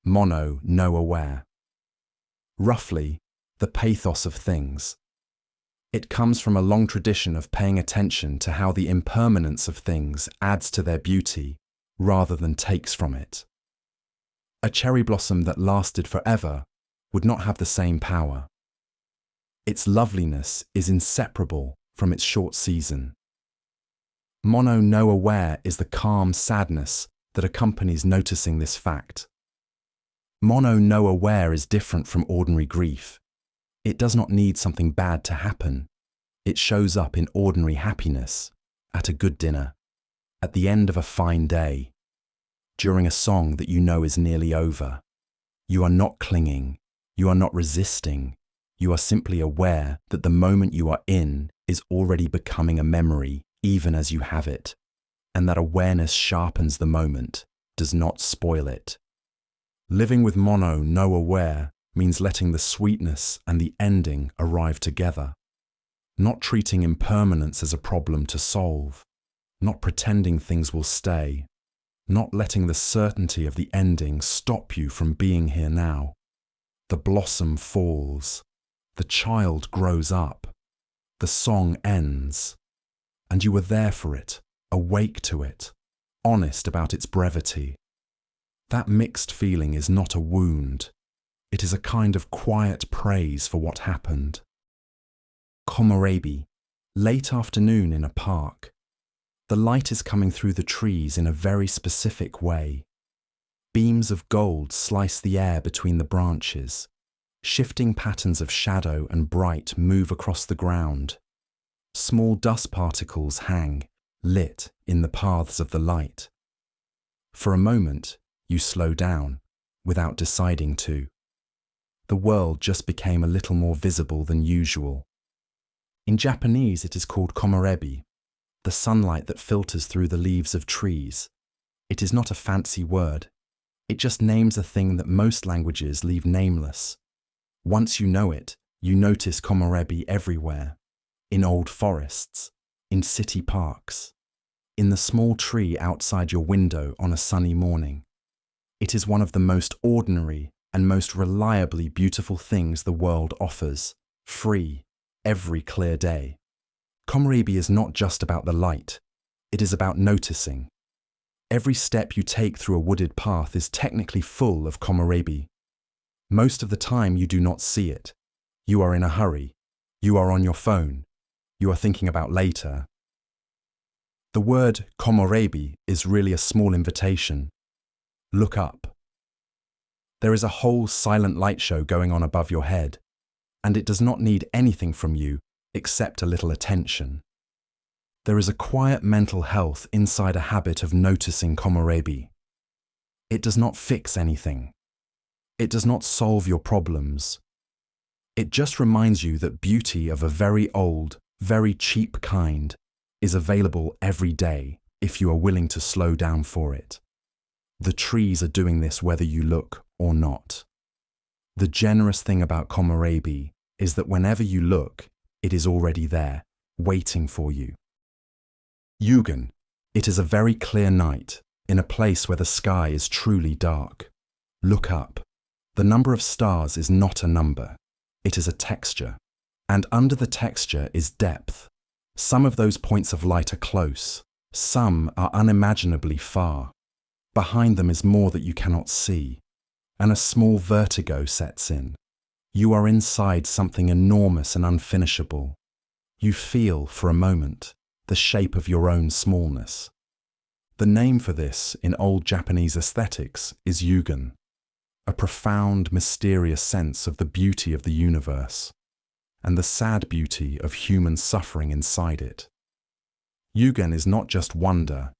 mono no aware. Roughly, the pathos of things. It comes from a long tradition of paying attention to how the impermanence of things adds to their beauty rather than takes from it. A cherry blossom that lasted forever would not have the same power. Its loveliness is inseparable from its short season. Mono no aware is the calm sadness that accompanies noticing this fact. Mono no aware is different from ordinary grief. It does not need something bad to happen. It shows up in ordinary happiness, at a good dinner, at the end of a fine day, during a song that you know is nearly over. You are not clinging, you are not resisting, you are simply aware that the moment you are in is already becoming a memory even as you have it, and that awareness sharpens the moment, does not spoil it. Living with mono no aware means letting the sweetness and the ending arrive together, not treating impermanence as a problem to solve, not pretending things will stay, not letting the certainty of the ending stop you from being here now. The blossom falls, the child grows up, the song ends, and you were there for it, awake to it, honest about its brevity. That mixed feeling is not a wound. It is a kind of quiet praise for what happened. Komorebi, late afternoon in a park. The light is coming through the trees in a very specific way. Beams of gold slice the air between the branches. Shifting patterns of shadow and bright move across the ground. Small dust particles hang, lit in the paths of the light. For a moment, you slow down, without deciding to. The world just became a little more visible than usual. In Japanese, it is called Komorebi, the sunlight that filters through the leaves of trees. It is not a fancy word. It just names a thing that most languages leave nameless. Once you know it, you notice Komorebi everywhere. In old forests, in city parks, in the small tree outside your window on a sunny morning. It is one of the most ordinary and most reliably beautiful things the world offers, free, every clear day. Komorebi is not just about the light, it is about noticing. Every step you take through a wooded path is technically full of Komorebi. Most of the time you do not see it. You are in a hurry. You are on your phone. You are thinking about later. The word Komorebi is really a small invitation. Look up. There is a whole silent light show going on above your head, and it does not need anything from you except a little attention. There is a quiet mental health inside a habit of noticing Komorebi. It does not fix anything. It does not solve your problems. It just reminds you that beauty of a very old, very cheap kind is available every day, if you are willing to slow down for it. The trees are doing this whether you look or not. The generous thing about Komorebi is that whenever you look, it is already there, waiting for you. Yūgen, it is a very clear night, in a place where the sky is truly dark. Look up. The number of stars is not a number, it is a texture. And under the texture is depth. Some of those points of light are close, some are unimaginably far. Behind them is more that you cannot see, and a small vertigo sets in. You are inside something enormous and unfinishable. You feel, for a moment, the shape of your own smallness. The name for this in old Japanese aesthetics is Yūgen, a profound, mysterious sense of the beauty of the universe, and the sad beauty of human suffering inside it. Yūgen is not just wonder,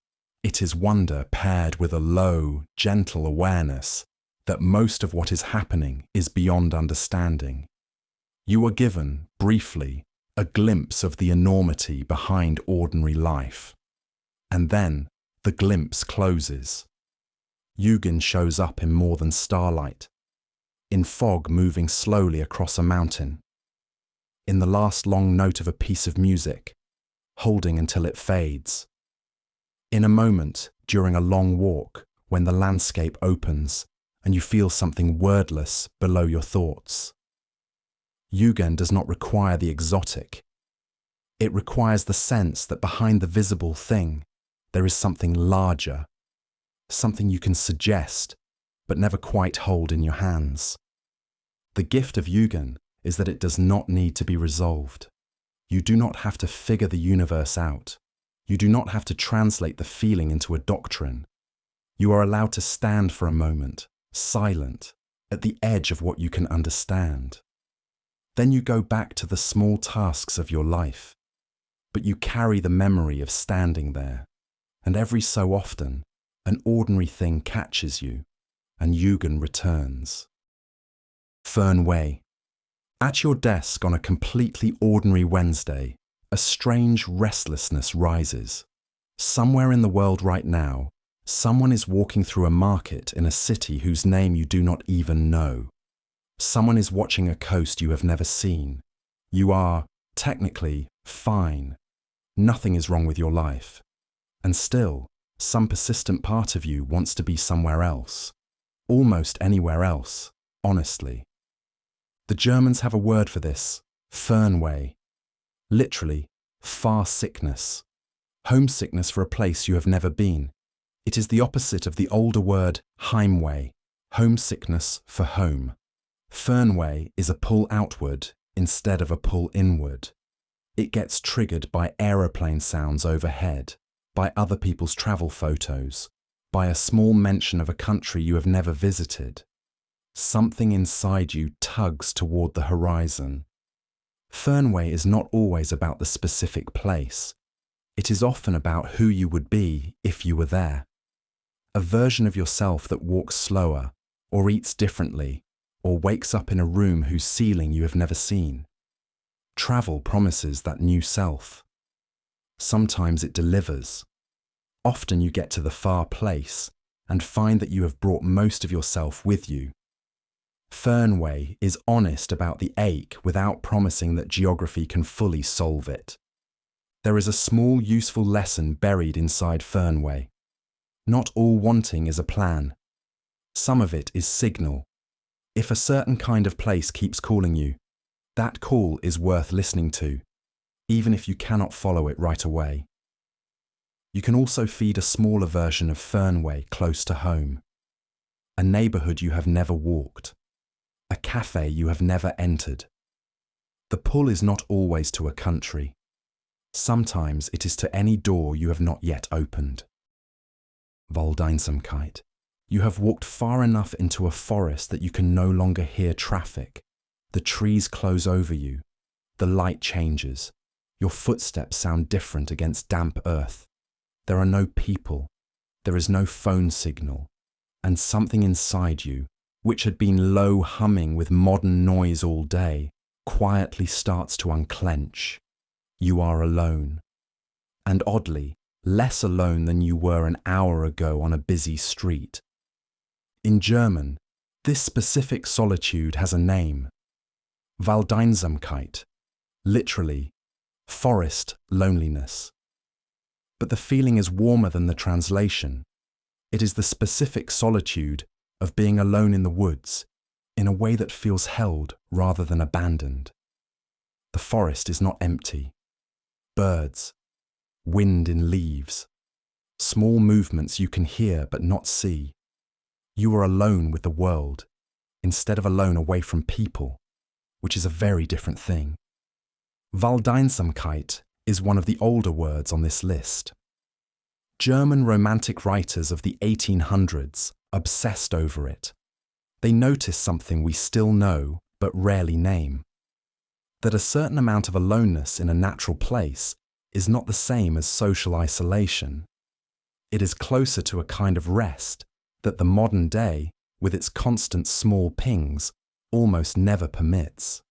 it is wonder paired with a low, gentle awareness that most of what is happening is beyond understanding. You are given, briefly, a glimpse of the enormity behind ordinary life. And then, the glimpse closes. Yūgen shows up in more than starlight, in fog moving slowly across a mountain, in the last long note of a piece of music, holding until it fades, in a moment during a long walk when the landscape opens and you feel something wordless below your thoughts. Yūgen does not require the exotic. It requires the sense that behind the visible thing there is something larger, something you can suggest but never quite hold in your hands. The gift of Yūgen is that it does not need to be resolved. You do not have to figure the universe out. You do not have to translate the feeling into a doctrine. You are allowed to stand for a moment, silent, at the edge of what you can understand. Then you go back to the small tasks of your life, but you carry the memory of standing there, and every so often, an ordinary thing catches you, and Yūgen returns. Fern Wei. At your desk on a completely ordinary Wednesday, a strange restlessness rises. Somewhere in the world right now, someone is walking through a market in a city whose name you do not even know. Someone is watching a coast you have never seen. You are, technically, fine. Nothing is wrong with your life. And still, some persistent part of you wants to be somewhere else. Almost anywhere else, honestly. The Germans have a word for this, Fernweh. Literally, far sickness. Homesickness for a place you have never been. It is the opposite of the older word Heimweh, homesickness for home. Fernweh is a pull outward instead of a pull inward. It gets triggered by aeroplane sounds overhead, by other people's travel photos, by a small mention of a country you have never visited. Something inside you tugs toward the horizon. Fernweh is not always about the specific place. It is often about who you would be if you were there. A version of yourself that walks slower, or eats differently, or wakes up in a room whose ceiling you have never seen. Travel promises that new self. Sometimes it delivers. Often you get to the far place and find that you have brought most of yourself with you. Fernweh is honest about the ache without promising that geography can fully solve it. There is a small useful lesson buried inside Fernweh. Not all wanting is a plan. Some of it is signal. If a certain kind of place keeps calling you, that call is worth listening to, even if you cannot follow it right away. You can also feed a smaller version of Fernweh close to home. A neighbourhood you have never walked. A cafe you have never entered. The pull is not always to a country. Sometimes it is to any door you have not yet opened. Voldeinsamkeit. You have walked far enough into a forest that you can no longer hear traffic. The trees close over you. The light changes. Your footsteps sound different against damp earth. There are no people. There is no phone signal. And something inside you, which had been low humming with modern noise all day, quietly starts to unclench. You are alone. And oddly, less alone than you were an hour ago on a busy street. In German, this specific solitude has a name: Waldeinsamkeit, literally, forest loneliness. But the feeling is warmer than the translation. It is the specific solitude of being alone in the woods, in a way that feels held rather than abandoned. The forest is not empty. Birds, wind in leaves, small movements you can hear but not see. You are alone with the world, instead of alone away from people, which is a very different thing. Waldeinsamkeit is one of the older words on this list. German Romantic writers of the 1800s obsessed over it. They noticed something we still know but rarely name: that a certain amount of aloneness in a natural place is not the same as social isolation. It is closer to a kind of rest that the modern day, with its constant small pings, almost never permits.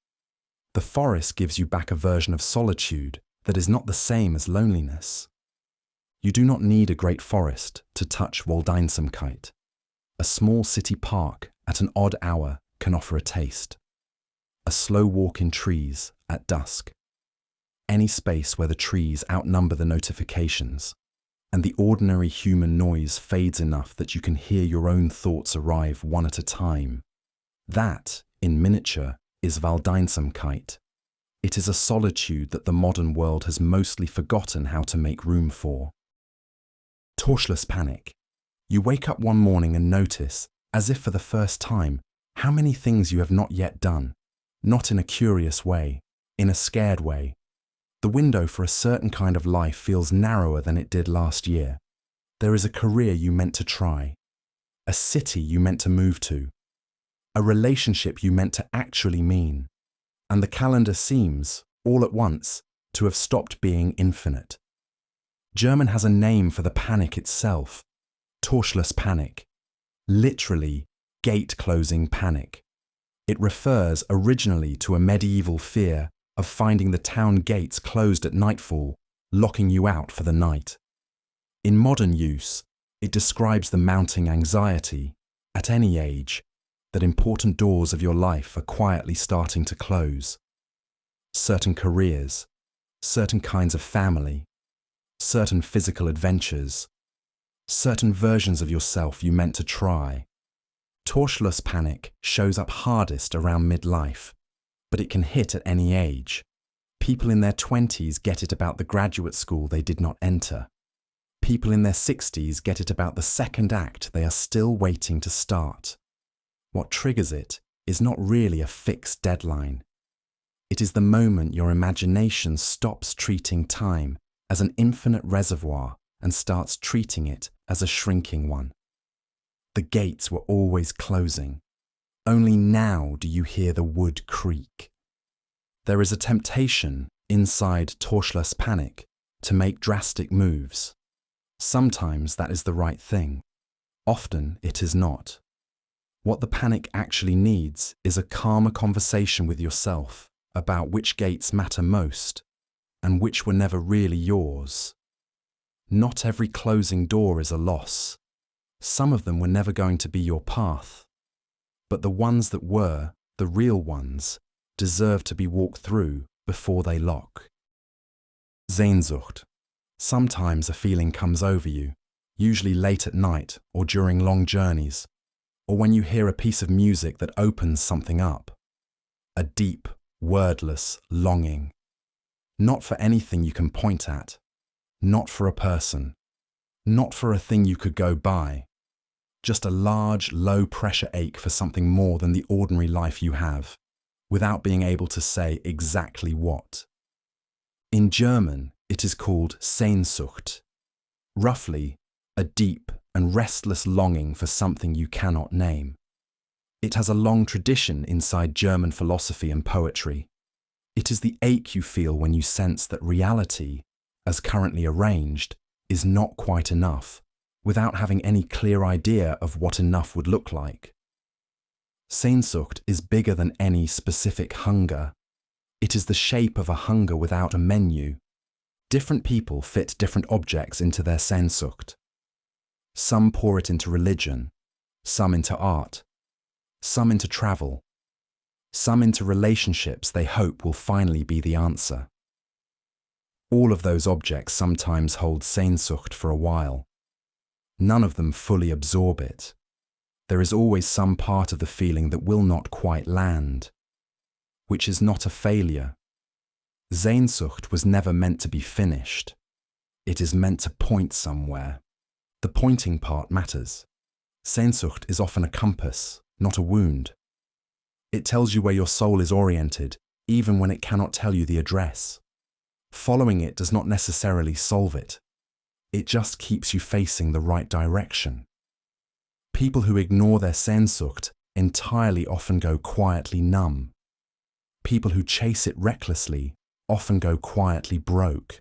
The forest gives you back a version of solitude that is not the same as loneliness. You do not need a great forest to touch Waldeinsamkeit. A small city park at an odd hour can offer a taste. A slow walk in trees at dusk. Any space where the trees outnumber the notifications, and the ordinary human noise fades enough that you can hear your own thoughts arrive one at a time. That, in miniature, is Waldeinsamkeit. It is a solitude that the modern world has mostly forgotten how to make room for. Torschluss panic. You wake up one morning and notice, as if for the first time, how many things you have not yet done, not in a curious way, in a scared way. The window for a certain kind of life feels narrower than it did last year. There is a career you meant to try, a city you meant to move to, a relationship you meant to actually mean, and the calendar seems, all at once, to have stopped being infinite. German has a name for the panic itself: Torschluss panic, literally gate-closing panic. It refers originally to a medieval fear of finding the town gates closed at nightfall, locking you out for the night. In modern use, it describes the mounting anxiety, at any age, that important doors of your life are quietly starting to close. Certain careers, certain kinds of family, certain physical adventures, certain versions of yourself you meant to try. Torschluss panic shows up hardest around midlife, but it can hit at any age. People in their 20s get it about the graduate school they did not enter. People in their 60s get it about the second act they are still waiting to start. What triggers it is not really a fixed deadline. It is the moment your imagination stops treating time as an infinite reservoir and starts treating it as a shrinking one. The gates were always closing. Only now do you hear the wood creak. There is a temptation inside Torschluss panic to make drastic moves. Sometimes that is the right thing. Often it is not. What the panic actually needs is a calmer conversation with yourself about which gates matter most and which were never really yours. Not every closing door is a loss. Some of them were never going to be your path. But the ones that were, the real ones, deserve to be walked through before they lock. Sehnsucht. Sometimes a feeling comes over you, usually late at night or during long journeys, or when you hear a piece of music that opens something up. A deep, wordless longing. Not for anything you can point at. Not for a person. Not for a thing you could go buy. Just a large, low-pressure ache for something more than the ordinary life you have, without being able to say exactly what. In German, it is called Sehnsucht. Roughly, a deep and restless longing for something you cannot name. It has a long tradition inside German philosophy and poetry. It is the ache you feel when you sense that reality, as currently arranged, is not quite enough, without having any clear idea of what enough would look like. Sehnsucht is bigger than any specific hunger. It is the shape of a hunger without a menu. Different people fit different objects into their Sehnsucht. Some pour it into religion, some into art, some into travel, some into relationships they hope will finally be the answer. All of those objects sometimes hold Sehnsucht for a while. None of them fully absorb it. There is always some part of the feeling that will not quite land, which is not a failure. Sehnsucht was never meant to be finished. It is meant to point somewhere. The pointing part matters. Sehnsucht is often a compass, not a wound. It tells you where your soul is oriented, even when it cannot tell you the address. Following it does not necessarily solve it. It just keeps you facing the right direction. People who ignore their Sehnsucht entirely often go quietly numb. People who chase it recklessly often go quietly broke.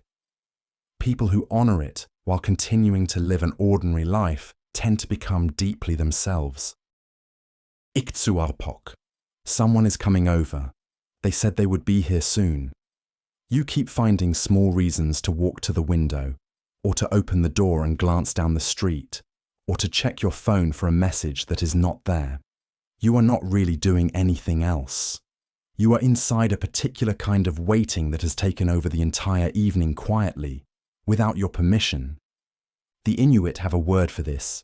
People who honor it while continuing to live an ordinary life tend to become deeply themselves. Iktsuarpok. Someone is coming over. They said they would be here soon. You keep finding small reasons to walk to the window, or to open the door and glance down the street, or to check your phone for a message that is not there. You are not really doing anything else. You are inside a particular kind of waiting that has taken over the entire evening quietly, without your permission. The Inuit have a word for this.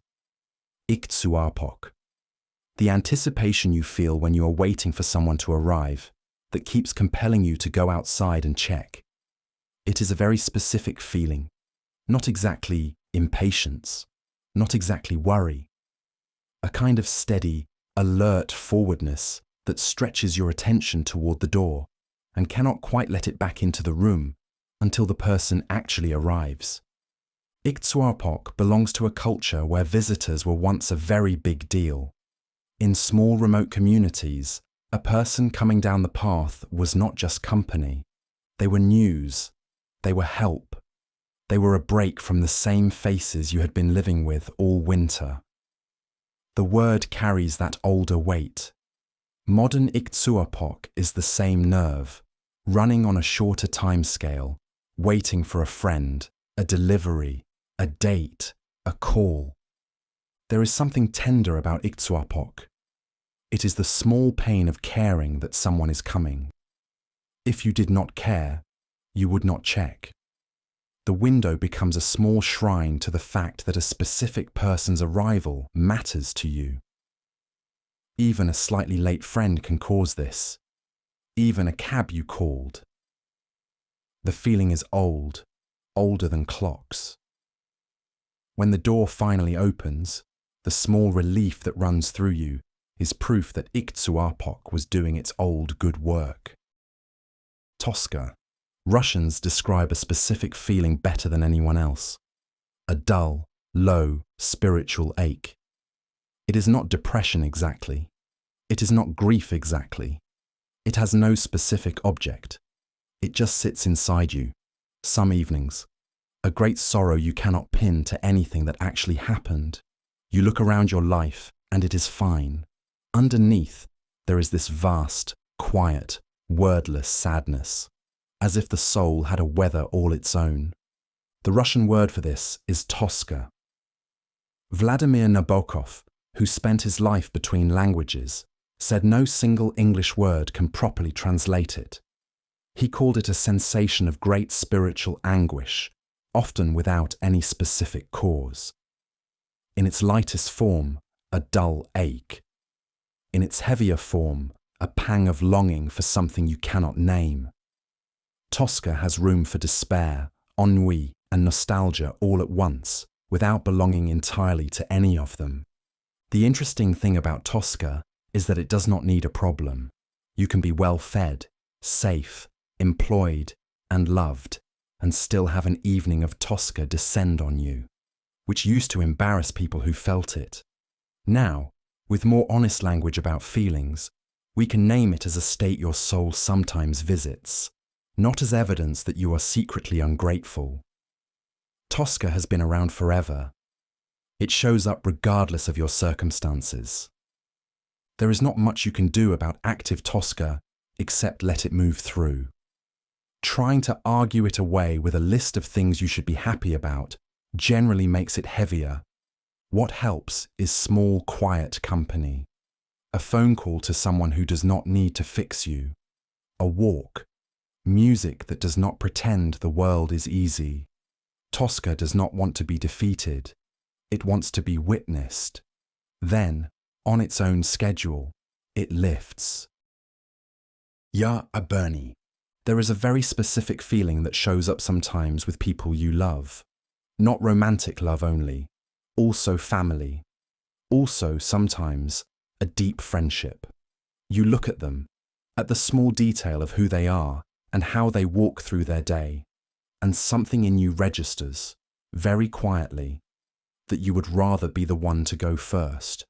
Iktsuarpok. The anticipation you feel when you are waiting for someone to arrive, that keeps compelling you to go outside and check. It is a very specific feeling, not exactly impatience, not exactly worry. A kind of steady, alert forwardness that stretches your attention toward the door and cannot quite let it back into the room until the person actually arrives. Iktsuarpok belongs to a culture where visitors were once a very big deal. In small remote communities, a person coming down the path was not just company. They were news. They were help. They were a break from the same faces you had been living with all winter. The word carries that older weight. Modern Iktsuarpok is the same nerve, running on a shorter time scale, waiting for a friend, a delivery, a date, a call. There is something tender about Iktsuarpok. It is the small pain of caring that someone is coming. If you did not care, you would not check. The window becomes a small shrine to the fact that a specific person's arrival matters to you. Even a slightly late friend can cause this. Even a cab you called. The feeling is old, older than clocks. When the door finally opens, the small relief that runs through you is proof that Iktsuarpok was doing its old good work. Toska. Russians describe a specific feeling better than anyone else. A dull, low, spiritual ache. It is not depression exactly. It is not grief exactly. It has no specific object. It just sits inside you. Some evenings. A great sorrow you cannot pin to anything that actually happened. You look around your life and it is fine. Underneath, there is this vast, quiet, wordless sadness, as if the soul had a weather all its own. The Russian word for this is Toska. Vladimir Nabokov, who spent his life between languages, said no single English word can properly translate it. He called it a sensation of great spiritual anguish, often without any specific cause. In its lightest form, a dull ache. In its heavier form, a pang of longing for something you cannot name. Toska has room for despair, ennui, and nostalgia all at once, without belonging entirely to any of them. The interesting thing about Toska is that it does not need a problem. You can be well fed, safe, employed, and loved, and still have an evening of Toska descend on you, which used to embarrass people who felt it. Now, with more honest language about feelings, we can name it as a state your soul sometimes visits, not as evidence that you are secretly ungrateful. Toska has been around forever. It shows up regardless of your circumstances. There is not much you can do about active Toska except let it move through. Trying to argue it away with a list of things you should be happy about generally makes it heavier. What helps is small, quiet company. A phone call to someone who does not need to fix you. A walk. Music that does not pretend the world is easy. Tosca does not want to be defeated. It wants to be witnessed. Then, on its own schedule, it lifts. Ya Aberni. There is a very specific feeling that shows up sometimes with people you love. Not romantic love only, also family. Also, sometimes, a deep friendship. You look at them, at the small detail of who they are and how they walk through their day, and something in you registers, very quietly, that you would rather be the one to go first.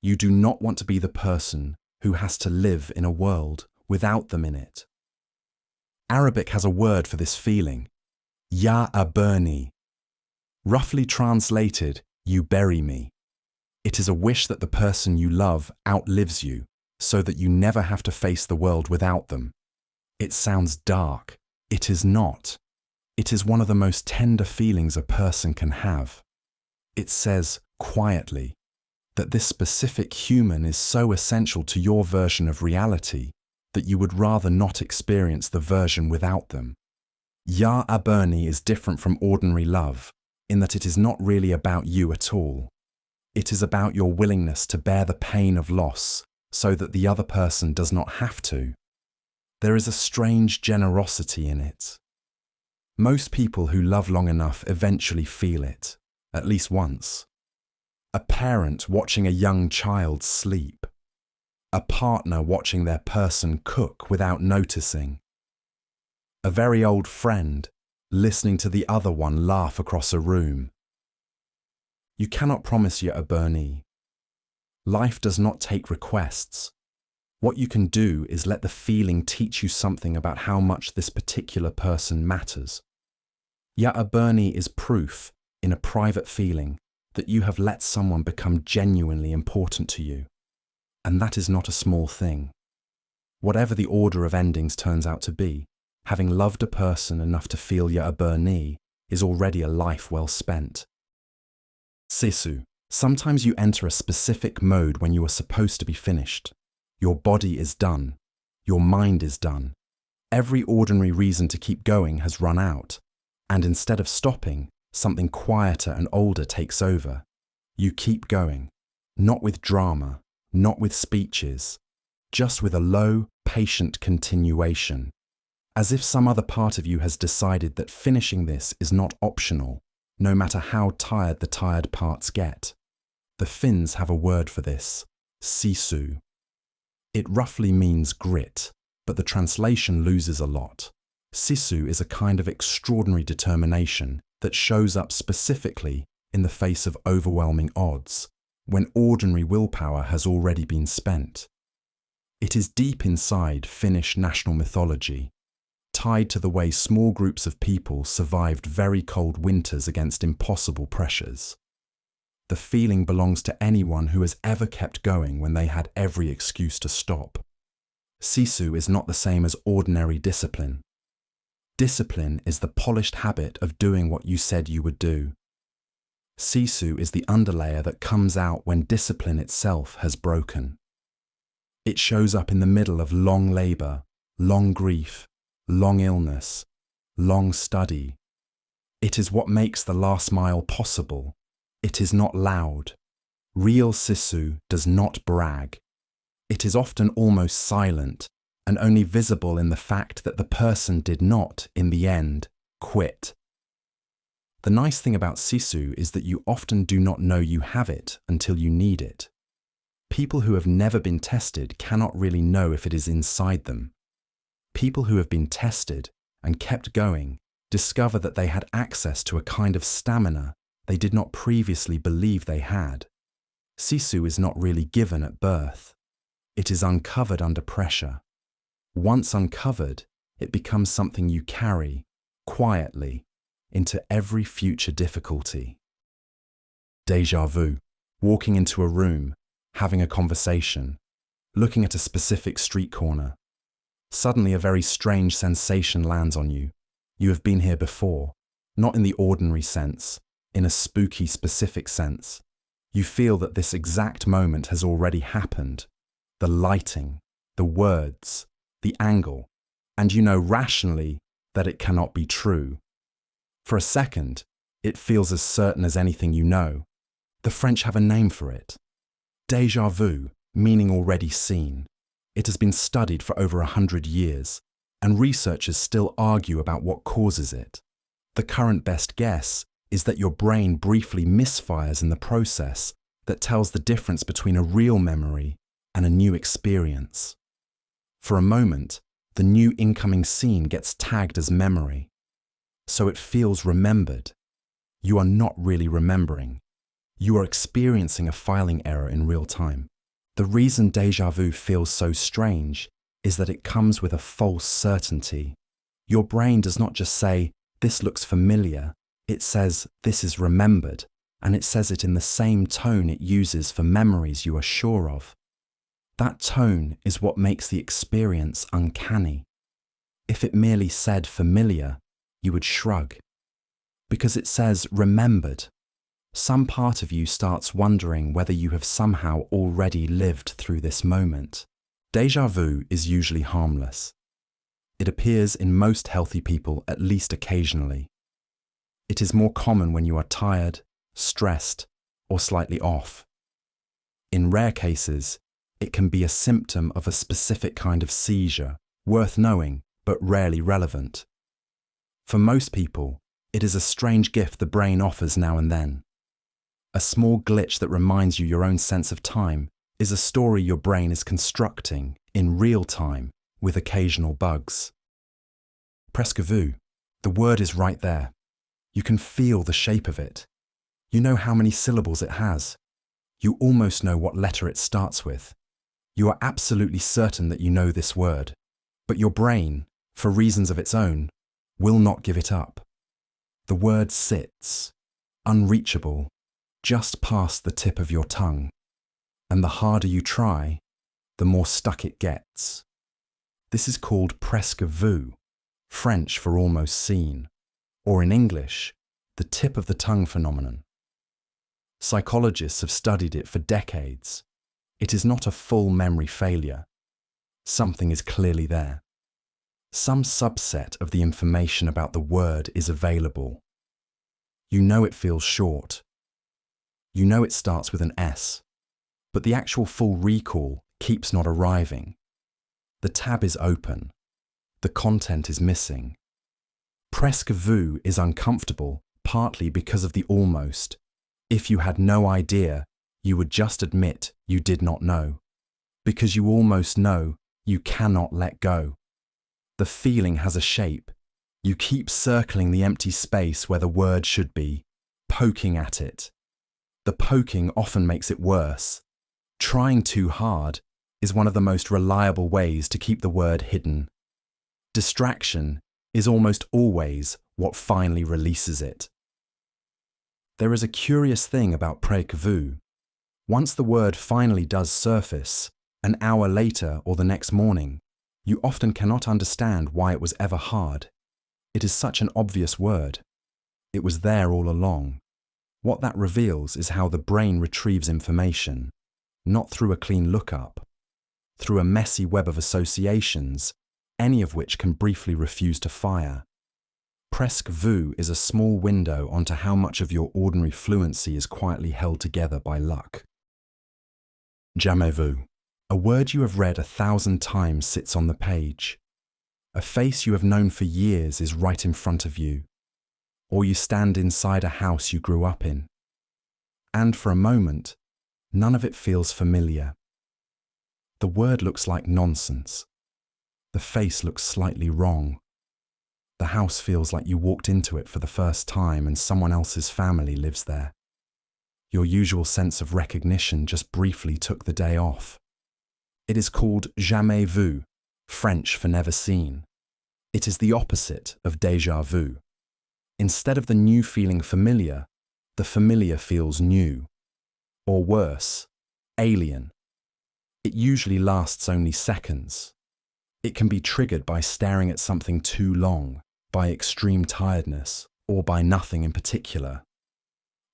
You do not want to be the person who has to live in a world without them in it. Arabic has a word for this feeling, Ya Aberni. Roughly translated, you bury me. It is a wish that the person you love outlives you, so that you never have to face the world without them. It sounds dark. It is not. It is one of the most tender feelings a person can have. It says, quietly, that this specific human is so essential to your version of reality that you would rather not experience the version without them. Ya Aberni is different from ordinary love in that it is not really about you at all. It is about your willingness to bear the pain of loss so that the other person does not have to. There is a strange generosity in it. Most people who love long enough eventually feel it, at least once. A parent watching a young child sleep. A partner watching their person cook without noticing. A very old friend listening to the other one laugh across a room. You cannot promise Ya Aberni. Life does not take requests. What you can do is let the feeling teach you something about how much this particular person matters. Ya Aberni is proof, in a private feeling, that you have let someone become genuinely important to you. And that is not a small thing. Whatever the order of endings turns out to be, having loved a person enough to feel Ya Aberni is already a life well spent. Sisu. Sometimes you enter a specific mode when you are supposed to be finished. Your body is done. Your mind is done. Every ordinary reason to keep going has run out. And instead of stopping, something quieter and older takes over. You keep going. Not with drama, not with speeches, just with a low, patient continuation. As if some other part of you has decided that finishing this is not optional, no matter how tired the tired parts get. The Finns have a word for this, sisu. It roughly means grit, but the translation loses a lot. Sisu is a kind of extraordinary determination that shows up specifically in the face of overwhelming odds, when ordinary willpower has already been spent. It is deep inside Finnish national mythology, tied to the way small groups of people survived very cold winters against impossible pressures. The feeling belongs to anyone who has ever kept going when they had every excuse to stop. Sisu is not the same as ordinary discipline. Discipline is the polished habit of doing what you said you would do. Sisu is the underlayer that comes out when discipline itself has broken. It shows up in the middle of long labour, long grief, long illness, long study. It is what makes the last mile possible. It is not loud. Real sisu does not brag. It is often almost silent and only visible in the fact that the person did not, in the end, quit. The nice thing about sisu is that you often do not know you have it until you need it. People who have never been tested cannot really know if it is inside them. People who have been tested and kept going discover that they had access to a kind of stamina they did not previously believe they had. Sisu is not really given at birth. It is uncovered under pressure. Once uncovered, it becomes something you carry, quietly, into every future difficulty. Déjà vu. Walking into a room, having a conversation, looking at a specific street corner. Suddenly a very strange sensation lands on you. You have been here before, not in the ordinary sense, in a spooky specific sense. You feel that this exact moment has already happened. The lighting, the words, the angle, and you know rationally that it cannot be true. For a second, it feels as certain as anything you know. The French have a name for it. Déjà vu, meaning already seen. It has been studied for over 100 years, and researchers still argue about what causes it. The current best guess is that your brain briefly misfires in the process that tells the difference between a real memory and a new experience. For a moment, the new incoming scene gets tagged as memory, so it feels remembered. You are not really remembering. You are experiencing a filing error in real time. The reason déjà vu feels so strange is that it comes with a false certainty. Your brain does not just say, "This looks familiar," it says, "This is remembered," and it says it in the same tone it uses for memories you are sure of. That tone is what makes the experience uncanny. If it merely said familiar, you would shrug. Because it says remembered, some part of you starts wondering whether you have somehow already lived through this moment. Déjà vu is usually harmless. It appears in most healthy people at least occasionally. It is more common when you are tired, stressed, or slightly off. In rare cases, it can be a symptom of a specific kind of seizure, worth knowing, but rarely relevant. For most people, it is a strange gift the brain offers now and then. A small glitch that reminds you your own sense of time is a story your brain is constructing in real time with occasional bugs. Presque Vu, the word is right there. You can feel the shape of it. You know how many syllables it has. You almost know what letter it starts with. You are absolutely certain that you know this word, but your brain, for reasons of its own, will not give it up. The word sits, unreachable, just past the tip of your tongue, and the harder you try, the more stuck it gets. This is called Presque Vu, French for almost seen, or in English, the tip of the tongue phenomenon. Psychologists have studied it for decades. It is not a full memory failure. Something is clearly there. Some subset of the information about the word is available. You know it feels short. You know it starts with an S, but the actual full recall keeps not arriving. The tab is open. The content is missing. Presque Vu is uncomfortable, partly because of the almost. If you had no idea, you would just admit you did not know. Because you almost know, you cannot let go. The feeling has a shape. You keep circling the empty space where the word should be, poking at it. The poking often makes it worse. Trying too hard is one of the most reliable ways to keep the word hidden. Distraction is almost always what finally releases it. There is a curious thing about Presque Vu. Once the word finally does surface, an hour later or the next morning, you often cannot understand why it was ever hard. It is such an obvious word. It was there all along. What that reveals is how the brain retrieves information, not through a clean lookup, through a messy web of associations, any of which can briefly refuse to fire. Presque Vu is a small window onto how much of your ordinary fluency is quietly held together by luck. Jamais Vu. A word you have read 1,000 times sits on the page. A face you have known for years is right in front of you. Or you stand inside a house you grew up in. And for a moment, none of it feels familiar. The word looks like nonsense. The face looks slightly wrong. The house feels like you walked into it for the first time and someone else's family lives there. Your usual sense of recognition just briefly took the day off. It is called Jamais Vu, French for never seen. It is the opposite of déjà vu. Instead of the new feeling familiar, the familiar feels new. Or worse, alien. It usually lasts only seconds. It can be triggered by staring at something too long, by extreme tiredness, or by nothing in particular.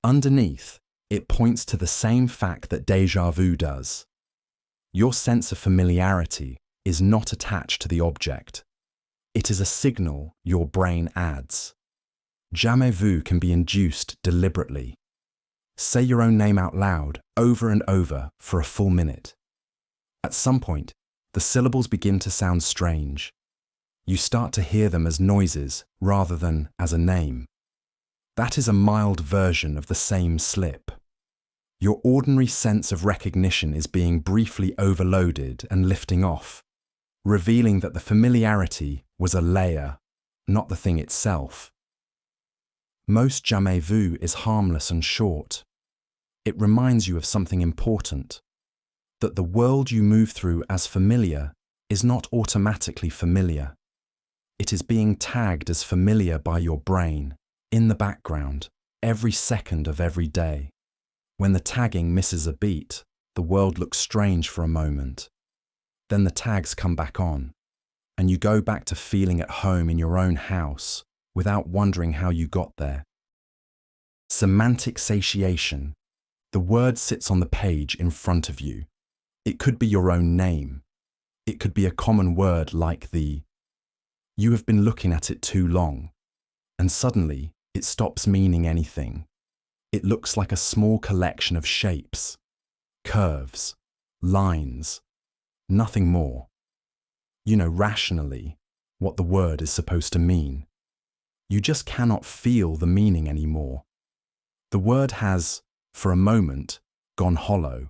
Underneath, it points to the same fact that déjà vu does. Your sense of familiarity is not attached to the object. It is a signal your brain adds. Jamais vu can be induced deliberately. Say your own name out loud, over and over, for a full minute. At some point, the syllables begin to sound strange. You start to hear them as noises rather than as a name. That is a mild version of the same slip. Your ordinary sense of recognition is being briefly overloaded and lifting off, revealing that the familiarity was a layer, not the thing itself. Most jamais vu is harmless and short. It reminds you of something important, that the world you move through as familiar is not automatically familiar. It is being tagged as familiar by your brain, in the background, every second of every day. When the tagging misses a beat, the world looks strange for a moment. Then the tags come back on, and you go back to feeling at home in your own house without wondering how you got there. Semantic satiation. The word sits on the page in front of you. It could be your own name. It could be a common word like the. You have been looking at it too long, and suddenly it stops meaning anything. It looks like a small collection of shapes, curves, lines, nothing more. You know rationally what the word is supposed to mean. You just cannot feel the meaning anymore. The word has, for a moment, gone hollow.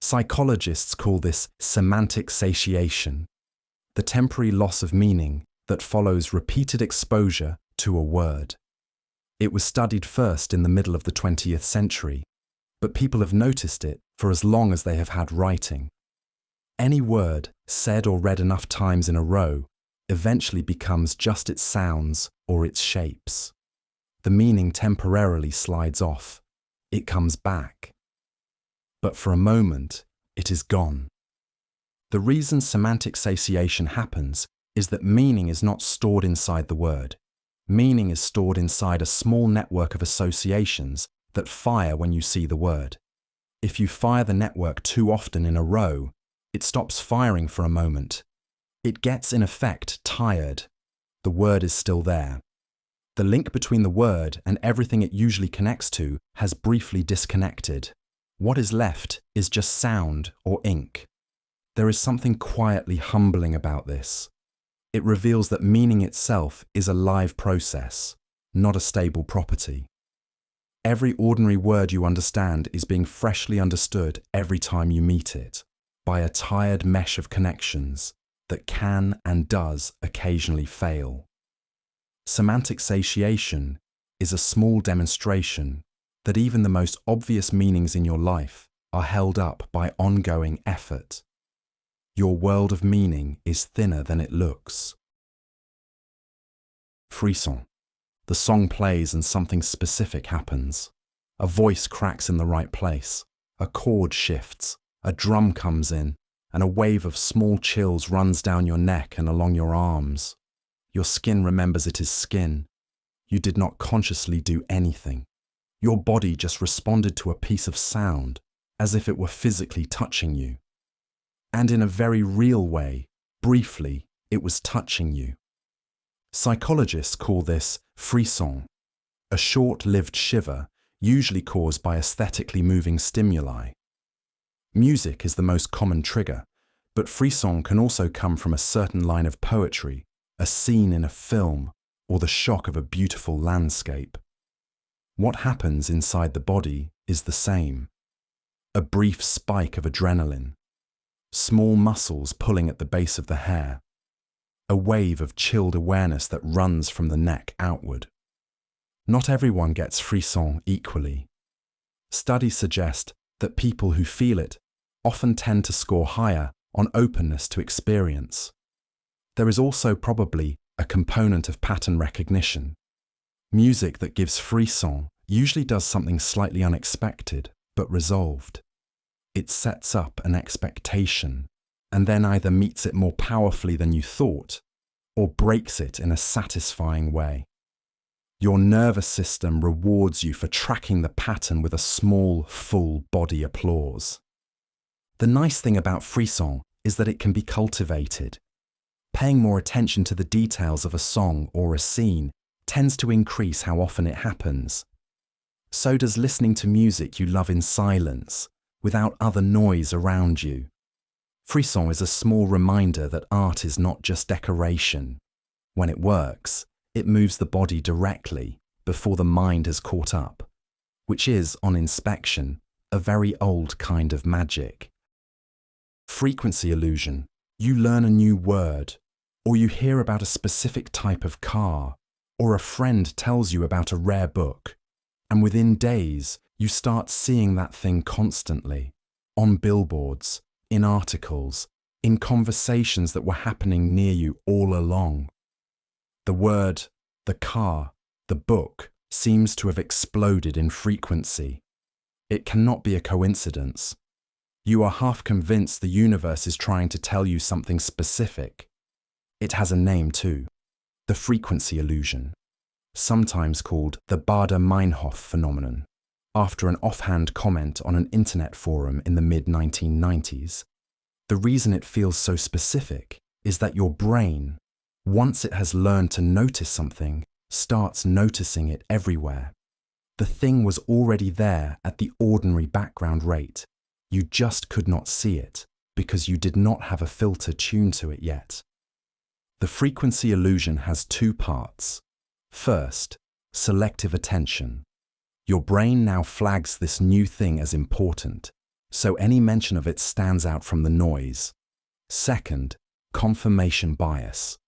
Psychologists call this semantic satiation, the temporary loss of meaning that follows repeated exposure to a word. It was studied first in the middle of the 20th century, but people have noticed it for as long as they have had writing. Any word said or read enough times in a row eventually becomes just its sounds or its shapes. The meaning temporarily slides off. It comes back. But for a moment, it is gone. The reason semantic satiation happens is that meaning is not stored inside the word. Meaning is stored inside a small network of associations that fire when you see the word. If you fire the network too often in a row, it stops firing for a moment. It gets, in effect, tired. The word is still there. The link between the word and everything it usually connects to has briefly disconnected. What is left is just sound or ink. There is something quietly humbling about this. It reveals that meaning itself is a live process, not a stable property. Every ordinary word you understand is being freshly understood every time you meet it, by a tired mesh of connections that can and does occasionally fail. Semantic satiation is a small demonstration that even the most obvious meanings in your life are held up by ongoing effort. Your world of meaning is thinner than it looks. Frisson. The song plays and something specific happens. A voice cracks in the right place, a chord shifts, a drum comes in, and a wave of small chills runs down your neck and along your arms. Your skin remembers it is skin. You did not consciously do anything. Your body just responded to a piece of sound, as if it were physically touching you. And in a very real way, briefly, it was touching you. Psychologists call this frisson, a short-lived shiver usually caused by aesthetically moving stimuli. Music is the most common trigger, but frisson can also come from a certain line of poetry, a scene in a film, or the shock of a beautiful landscape. What happens inside the body is the same. A brief spike of adrenaline, small muscles pulling at the base of the hair, a wave of chilled awareness that runs from the neck outward. Not everyone gets frisson equally. Studies suggest that people who feel it often tend to score higher on openness to experience. There is also probably a component of pattern recognition. Music that gives frisson usually does something slightly unexpected, but resolved. It sets up an expectation, and then either meets it more powerfully than you thought, or breaks it in a satisfying way. Your nervous system rewards you for tracking the pattern with a small, full body applause. The nice thing about Frisson is that it can be cultivated. Paying more attention to the details of a song or a scene tends to increase how often it happens. So does listening to music you love in silence, without other noise around you. Frisson is a small reminder that art is not just decoration. When it works, it moves the body directly before the mind has caught up, which is, on inspection, a very old kind of magic. Frequency illusion. You learn a new word, or you hear about a specific type of car, or a friend tells you about a rare book, and within days you start seeing that thing constantly, on billboards, in articles, in conversations that were happening near you all along. The word, the car, the book seems to have exploded in frequency. It cannot be a coincidence. You are half convinced the universe is trying to tell you something specific. It has a name too, the frequency illusion, sometimes called the Baader-Meinhof phenomenon, after an offhand comment on an internet forum in the mid-1990s. The reason it feels so specific is that your brain, once it has learned to notice something, starts noticing it everywhere. The thing was already there at the ordinary background rate. You just could not see it because you did not have a filter tuned to it yet. The frequency illusion has two parts. First, selective attention. Your brain now flags this new thing as important, so any mention of it stands out from the noise. Second, confirmation bias.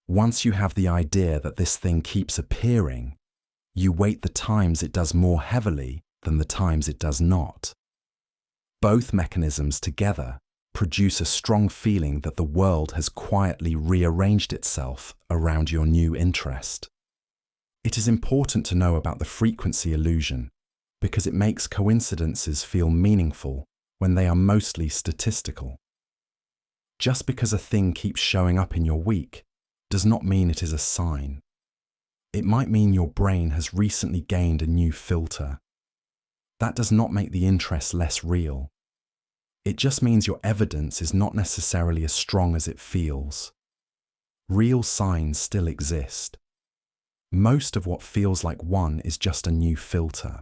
Once you have the idea that this thing keeps appearing, you weight the times it does more heavily than the times it does not. Both mechanisms together produce a strong feeling that the world has quietly rearranged itself around your new interest. It is important to know about the frequency illusion because it makes coincidences feel meaningful when they are mostly statistical. Just because a thing keeps showing up in your week does not mean it is a sign. It might mean your brain has recently gained a new filter. That does not make the interest less real. It just means your evidence is not necessarily as strong as it feels. Real signs still exist. Most of what feels like one is just a new filter.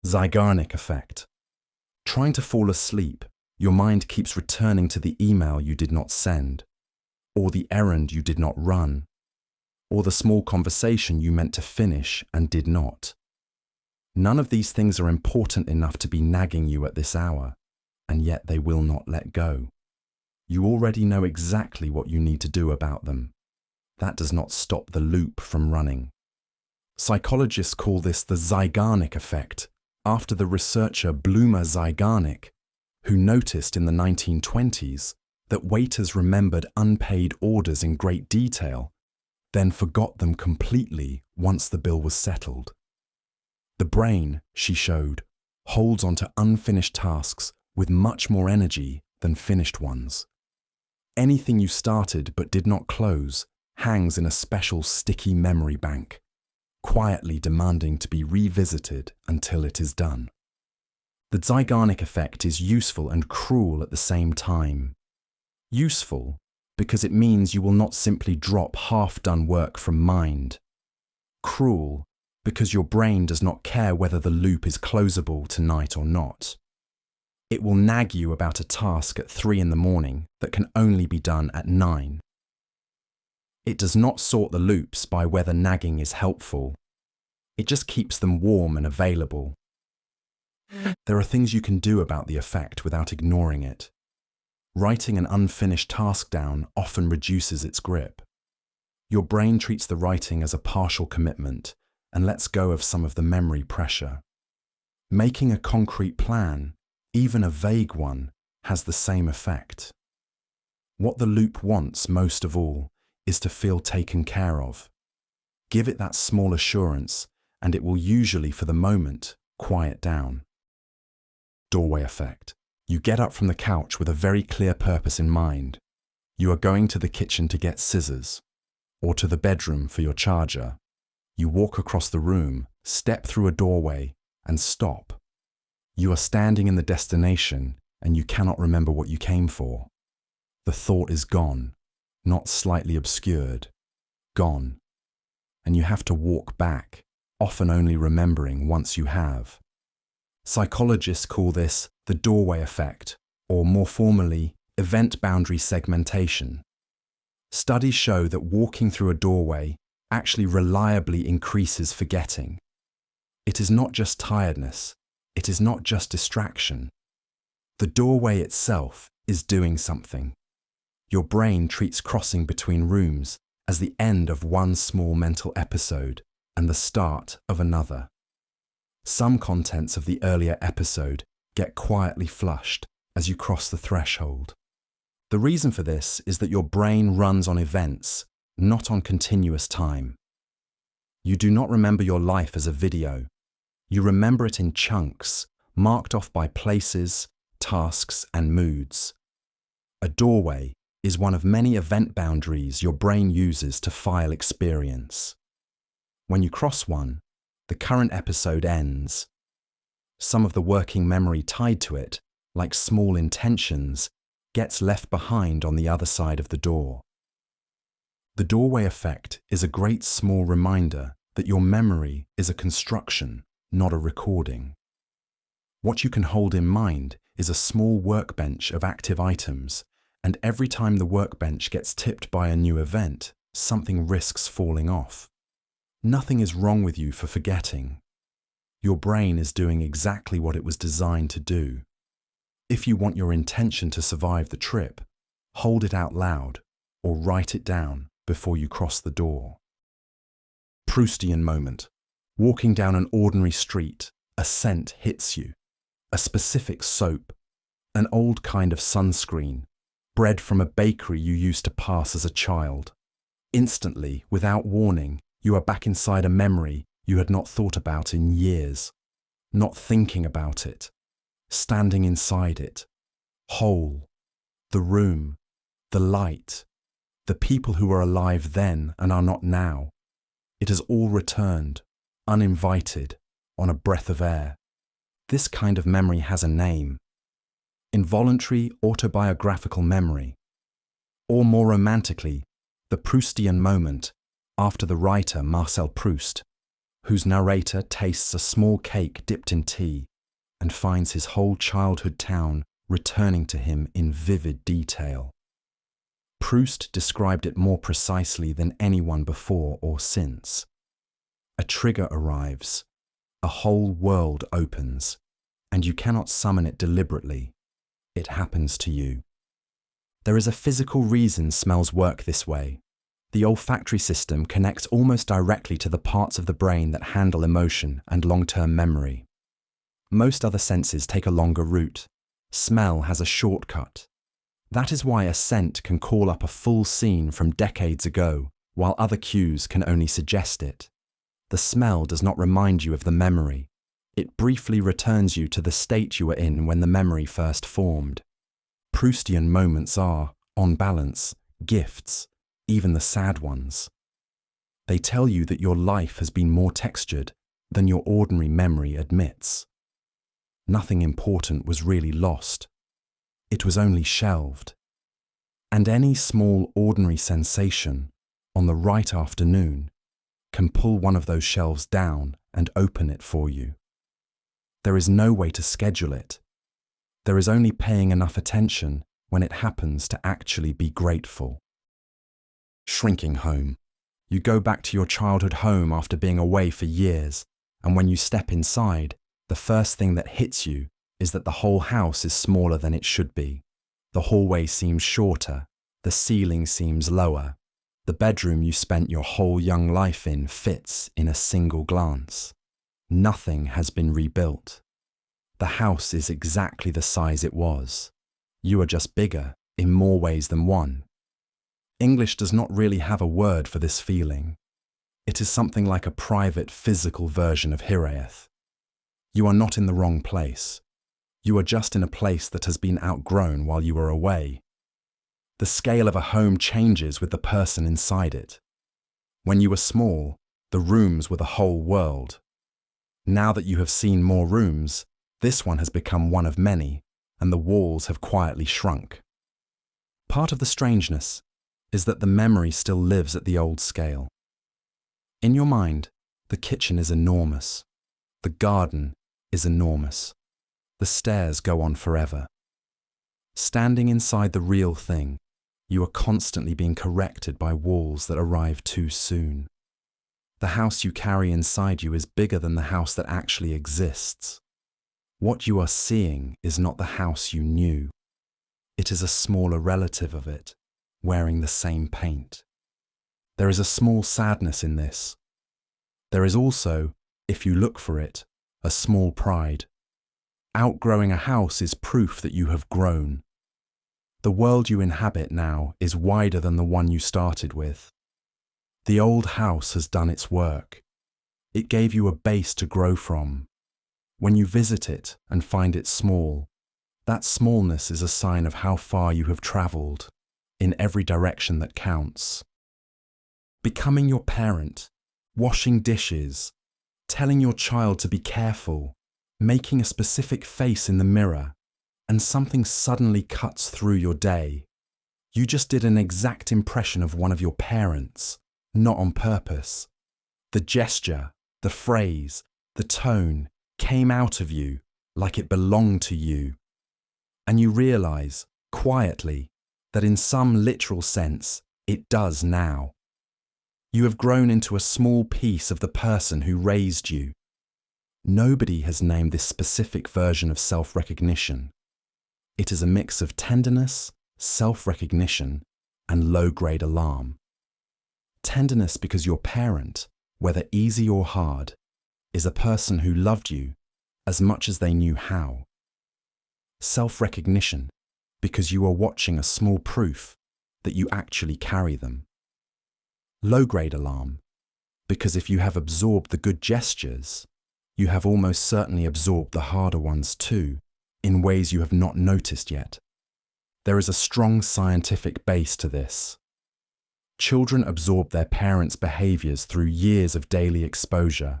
Zeigarnik Effect. Trying to fall asleep, your mind keeps returning to the email you did not send, or the errand you did not run, or the small conversation you meant to finish and did not. None of these things are important enough to be nagging you at this hour, and yet they will not let go. You already know exactly what you need to do about them. That does not stop the loop from running. Psychologists call this the Zeigarnik Effect, after the researcher Bloomer Zeigarnik, who noticed in the 1920s that waiters remembered unpaid orders in great detail, then forgot them completely once the bill was settled. The brain, she showed, holds onto unfinished tasks with much more energy than finished ones. Anything you started but did not close hangs in a special sticky memory bank, quietly demanding to be revisited until it is done. The Zeigarnik Effect is useful and cruel at the same time. Useful because it means you will not simply drop half-done work from mind. Cruel because your brain does not care whether the loop is closable tonight or not. It will nag you about a task at 3 in the morning that can only be done at 9. It does not sort the loops by whether nagging is helpful. It just keeps them warm and available. There are things you can do about the effect without ignoring it. Writing an unfinished task down often reduces its grip. Your brain treats the writing as a partial commitment and lets go of some of the memory pressure. Making a concrete plan, even a vague one, has the same effect. What the loop wants most of all is to feel taken care of. Give it that small assurance, and it will usually, for the moment, quiet down. Doorway effect. You get up from the couch with a very clear purpose in mind. You are going to the kitchen to get scissors, or to the bedroom for your charger. You walk across the room, step through a doorway, and stop. You are standing in the destination, and you cannot remember what you came for. The thought is gone, not slightly obscured, gone. And you have to walk back, often only remembering once you have. Psychologists call this the doorway effect, or more formally, event boundary segmentation. Studies show that walking through a doorway actually reliably increases forgetting. It is not just tiredness, it is not just distraction. The doorway itself is doing something. Your brain treats crossing between rooms as the end of one small mental episode and the start of another. Some contents of the earlier episode get quietly flushed as you cross the threshold. The reason for this is that your brain runs on events, not on continuous time. You do not remember your life as a video. You remember it in chunks, marked off by places, tasks, and moods. A doorway is one of many event boundaries your brain uses to file experience. When you cross one, the current episode ends. Some of the working memory tied to it, like small intentions, gets left behind on the other side of the door. The doorway effect is a great small reminder that your memory is a construction, not a recording. What you can hold in mind is a small workbench of active items, and every time the workbench gets tipped by a new event, something risks falling off. Nothing is wrong with you for forgetting. Your brain is doing exactly what it was designed to do. If you want your intention to survive the trip, hold it out loud or write it down before you cross the door. Proustian moment. Walking down an ordinary street, a scent hits you. A specific soap, an old kind of sunscreen, bread from a bakery you used to pass as a child. Instantly, without warning, you are back inside a memory you had not thought about in years. Not thinking about it. Standing inside it. Whole. The room. The light. The people who were alive then and are not now. It has all returned, uninvited, on a breath of air. This kind of memory has a name. Involuntary autobiographical memory. Or more romantically, the Proustian moment, after the writer Marcel Proust, whose narrator tastes a small cake dipped in tea and finds his whole childhood town returning to him in vivid detail. Proust described it more precisely than anyone before or since. A trigger arrives, a whole world opens, and you cannot summon it deliberately. It happens to you. There is a physical reason smells work this way. The olfactory system connects almost directly to the parts of the brain that handle emotion and long-term memory. Most other senses take a longer route. Smell has a shortcut. That is why a scent can call up a full scene from decades ago, while other cues can only suggest it. The smell does not remind you of the memory. It briefly returns you to the state you were in when the memory first formed. Proustian moments are, on balance, gifts, even the sad ones. They tell you that your life has been more textured than your ordinary memory admits. Nothing important was really lost. It was only shelved. And any small ordinary sensation, on the right afternoon, can pull one of those shelves down and open it for you. There is no way to schedule it. There is only paying enough attention when it happens to actually be grateful. Shrinking home. You go back to your childhood home after being away for years, and when you step inside, the first thing that hits you is that the whole house is smaller than it should be. The hallway seems shorter, the ceiling seems lower. The bedroom you spent your whole young life in fits in a single glance. Nothing has been rebuilt. The house is exactly the size it was. You are just bigger, in more ways than one. English does not really have a word for this feeling. It is something like a private, physical version of Hiraeth. You are not in the wrong place. You are just in a place that has been outgrown while you were away. The scale of a home changes with the person inside it. When you were small, the rooms were the whole world. Now that you have seen more rooms, this one has become one of many, and the walls have quietly shrunk. Part of the strangeness is that the memory still lives at the old scale. In your mind, the kitchen is enormous. The garden is enormous. The stairs go on forever. Standing inside the real thing, you are constantly being corrected by walls that arrive too soon. The house you carry inside you is bigger than the house that actually exists. What you are seeing is not the house you knew. It is a smaller relative of it, wearing the same paint. There is a small sadness in this. There is also, if you look for it, a small pride. Outgrowing a house is proof that you have grown. The world you inhabit now is wider than the one you started with. The old house has done its work. It gave you a base to grow from. When you visit it and find it small, that smallness is a sign of how far you have travelled, in every direction that counts. Becoming your parent, washing dishes, telling your child to be careful, making a specific face in the mirror, and something suddenly cuts through your day. You just did an exact impression of one of your parents, not on purpose. The gesture, the phrase, the tone came out of you like it belonged to you. And you realise, quietly, that in some literal sense, it does now. You have grown into a small piece of the person who raised you. Nobody has named this specific version of self-recognition. It is a mix of tenderness, self-recognition, and low-grade alarm. Tenderness because your parent, whether easy or hard, is a person who loved you as much as they knew how. Self-recognition because you are watching a small proof that you actually carry them. Low-grade alarm because if you have absorbed the good gestures, you have almost certainly absorbed the harder ones too, in ways you have not noticed yet. There is a strong scientific base to this. Children absorb their parents' behaviours through years of daily exposure.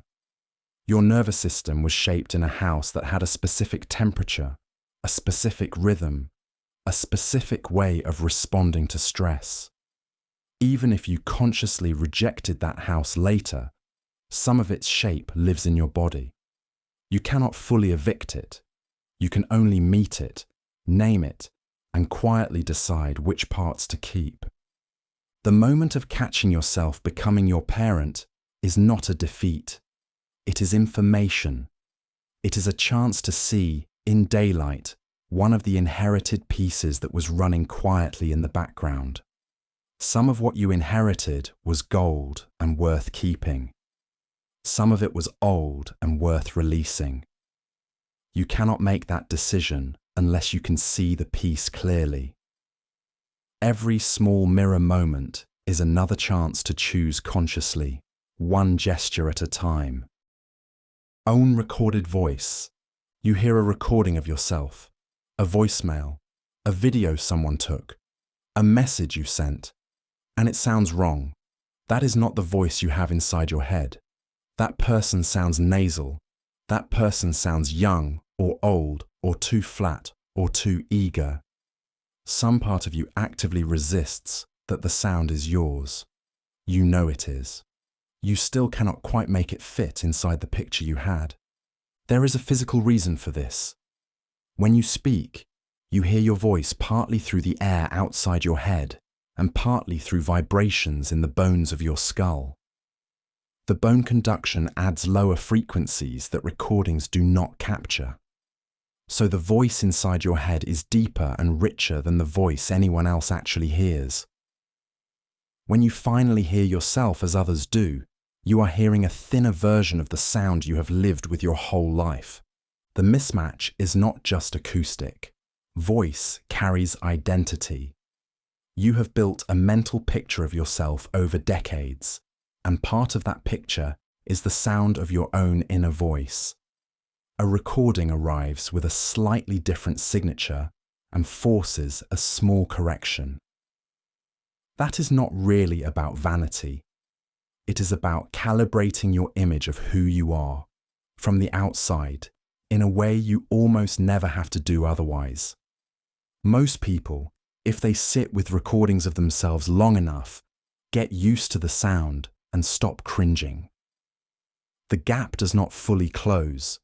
Your nervous system was shaped in a house that had a specific temperature, a specific rhythm, a specific way of responding to stress. Even if you consciously rejected that house later, some of its shape lives in your body. You cannot fully evict it. You can only meet it, name it, and quietly decide which parts to keep. The moment of catching yourself becoming your parent is not a defeat. It is information. It is a chance to see, in daylight, one of the inherited pieces that was running quietly in the background. Some of what you inherited was gold and worth keeping. Some of it was old and worth releasing. You cannot make that decision unless you can see the piece clearly. Every small mirror moment is another chance to choose consciously, one gesture at a time. Own recorded voice. You hear a recording of yourself, a voicemail, a video someone took, a message you sent, and it sounds wrong. That is not the voice you have inside your head. That person sounds nasal. That person sounds young or old or too flat or too eager. Some part of you actively resists that the sound is yours. You know it is. You still cannot quite make it fit inside the picture you had. There is a physical reason for this. When you speak, you hear your voice partly through the air outside your head and partly through vibrations in the bones of your skull. The bone conduction adds lower frequencies that recordings do not capture. So the voice inside your head is deeper and richer than the voice anyone else actually hears. When you finally hear yourself as others do, you are hearing a thinner version of the sound you have lived with your whole life. The mismatch is not just acoustic. Voice carries identity. You have built a mental picture of yourself over decades, and part of that picture is the sound of your own inner voice. a recording arrives with a slightly different signature and forces a small correction. That is not really about vanity. It is about calibrating your image of who you are, from the outside, in a way you almost never have to do otherwise. Most people, if they sit with recordings of themselves long enough, get used to the sound and stop cringing. The gap does not fully close,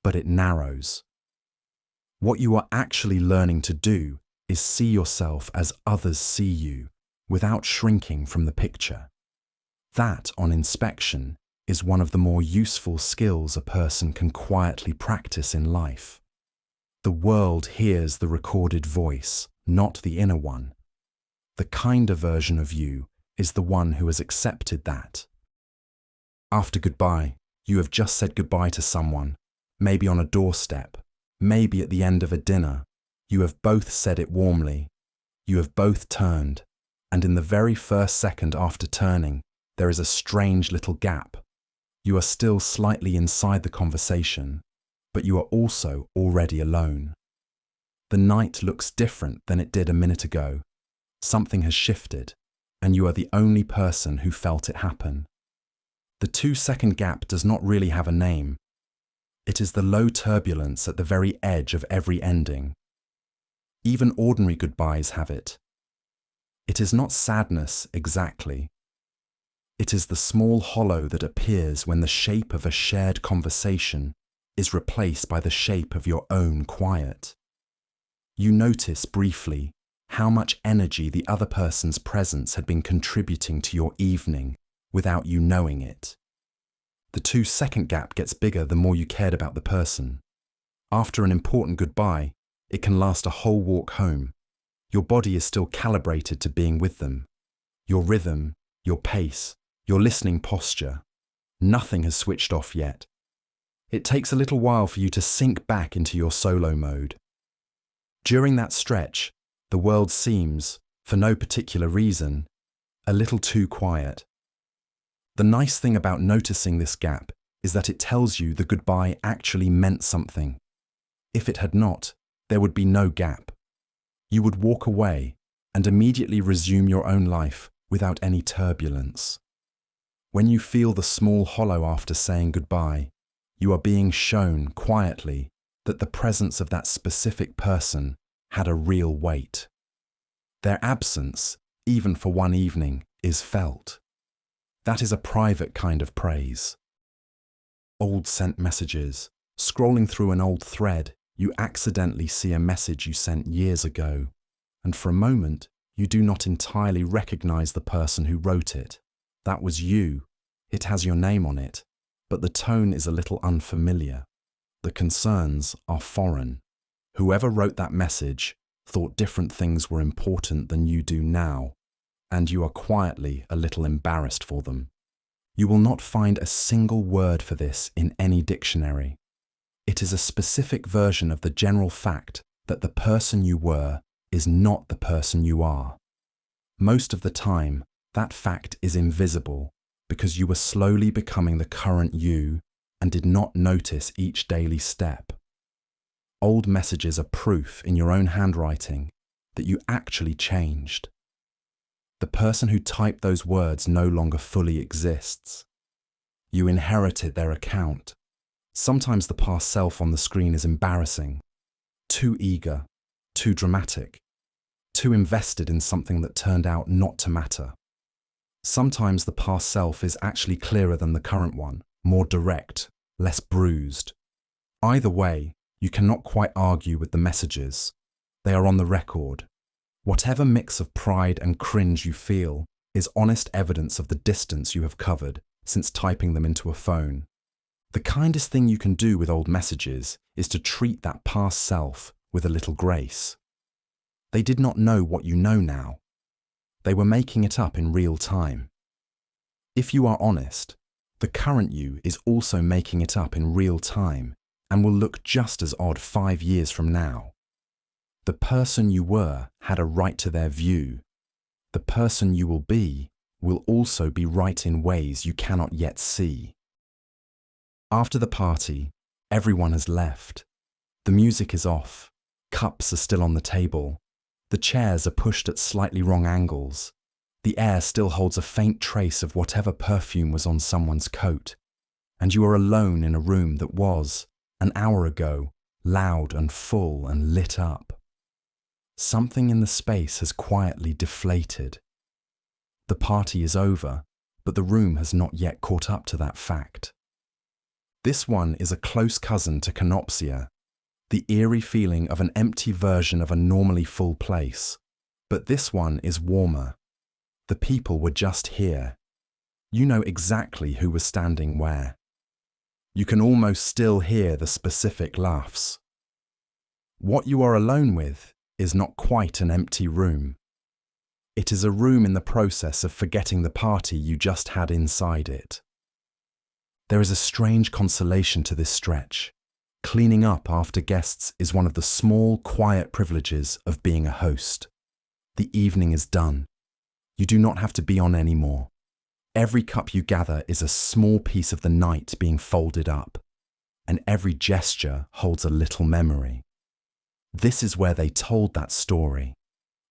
but it narrows. What you are actually learning to do is see yourself as others see you, without shrinking from the picture. That, on inspection, is one of the more useful skills a person can quietly practice in life. The world hears the recorded voice, not the inner one. The kinder version of you is the one who has accepted that. After goodbye, you have just said goodbye to someone, maybe on a doorstep, maybe at the end of a dinner. You have both said it warmly. You have both turned, and in the very first second after turning, there is a strange little gap. You are still slightly inside the conversation, but you are also already alone. The night looks different than it did a minute ago. Something has shifted, and you are the only person who felt it happen. The 2-second gap does not really have a name. It is the low turbulence at the very edge of every ending. Even ordinary goodbyes have it. It is not sadness exactly. It is the small hollow that appears when the shape of a shared conversation is replaced by the shape of your own quiet. You notice briefly how much energy the other person's presence had been contributing to your evening without you knowing it. The 2-second gap gets bigger the more you cared about the person. After an important goodbye, it can last a whole walk home. Your body is still calibrated to being with them. Your rhythm, your pace, your listening posture. Nothing has switched off yet. It takes a little while for you to sink back into your solo mode. During that stretch, the world seems, for no particular reason, a little too quiet. The nice thing about noticing this gap is that it tells you the goodbye actually meant something. If it had not, there would be no gap. You would walk away and immediately resume your own life without any turbulence. When you feel the small hollow after saying goodbye, you are being shown quietly that the presence of that specific person had a real weight. Their absence, even for one evening, is felt. That is a private kind of praise. Old sent messages. Scrolling through an old thread, you accidentally see a message you sent years ago, and for a moment, you do not entirely recognize the person who wrote it. That was you. It has your name on it, but the tone is a little unfamiliar. The concerns are foreign. Whoever wrote that message thought different things were important than you do now, and you are quietly a little embarrassed for them. You will not find a single word for this in any dictionary. It is a specific version of the general fact that the person you were is not the person you are. Most of the time, that fact is invisible because you were slowly becoming the current you and did not notice each daily step. Old messages are proof in your own handwriting that you actually changed. The person who typed those words no longer fully exists. You inherited their account. Sometimes the past self on the screen is embarrassing, too eager, too dramatic, too invested in something that turned out not to matter. Sometimes the past self is actually clearer than the current one, more direct, less bruised. Either way, you cannot quite argue with the messages. They are on the record. Whatever mix of pride and cringe you feel is honest evidence of the distance you have covered since typing them into a phone. The kindest thing you can do with old messages is to treat that past self with a little grace. They did not know what you know now. They were making it up in real time. If you are honest, the current you is also making it up in real time and will look just as odd 5 years from now. The person you were had a right to their view. The person you will also be right in ways you cannot yet see. After the party, Everyone has left. The music is off. Cups are still on the table. The chairs are pushed at slightly wrong angles. The air still holds a faint trace of whatever perfume was on someone's coat. And you are alone in a room that was, an hour ago, loud and full and lit up. Something in the space has quietly deflated. The party is over, but the room has not yet caught up to that fact. This one is a close cousin to Kenopsia, the eerie feeling of an empty version of a normally full place. But this one is warmer. The people were just here. You know exactly who was standing where. You can almost still hear the specific laughs. What you are alone with is not quite an empty room. It is a room in the process of forgetting the party you just had inside it. There is a strange consolation to this stretch. Cleaning up after guests is one of the small, quiet privileges of being a host. The evening is done. You do not have to be on anymore. Every cup you gather is a small piece of the night being folded up, and every gesture holds a little memory. This is where they told that story.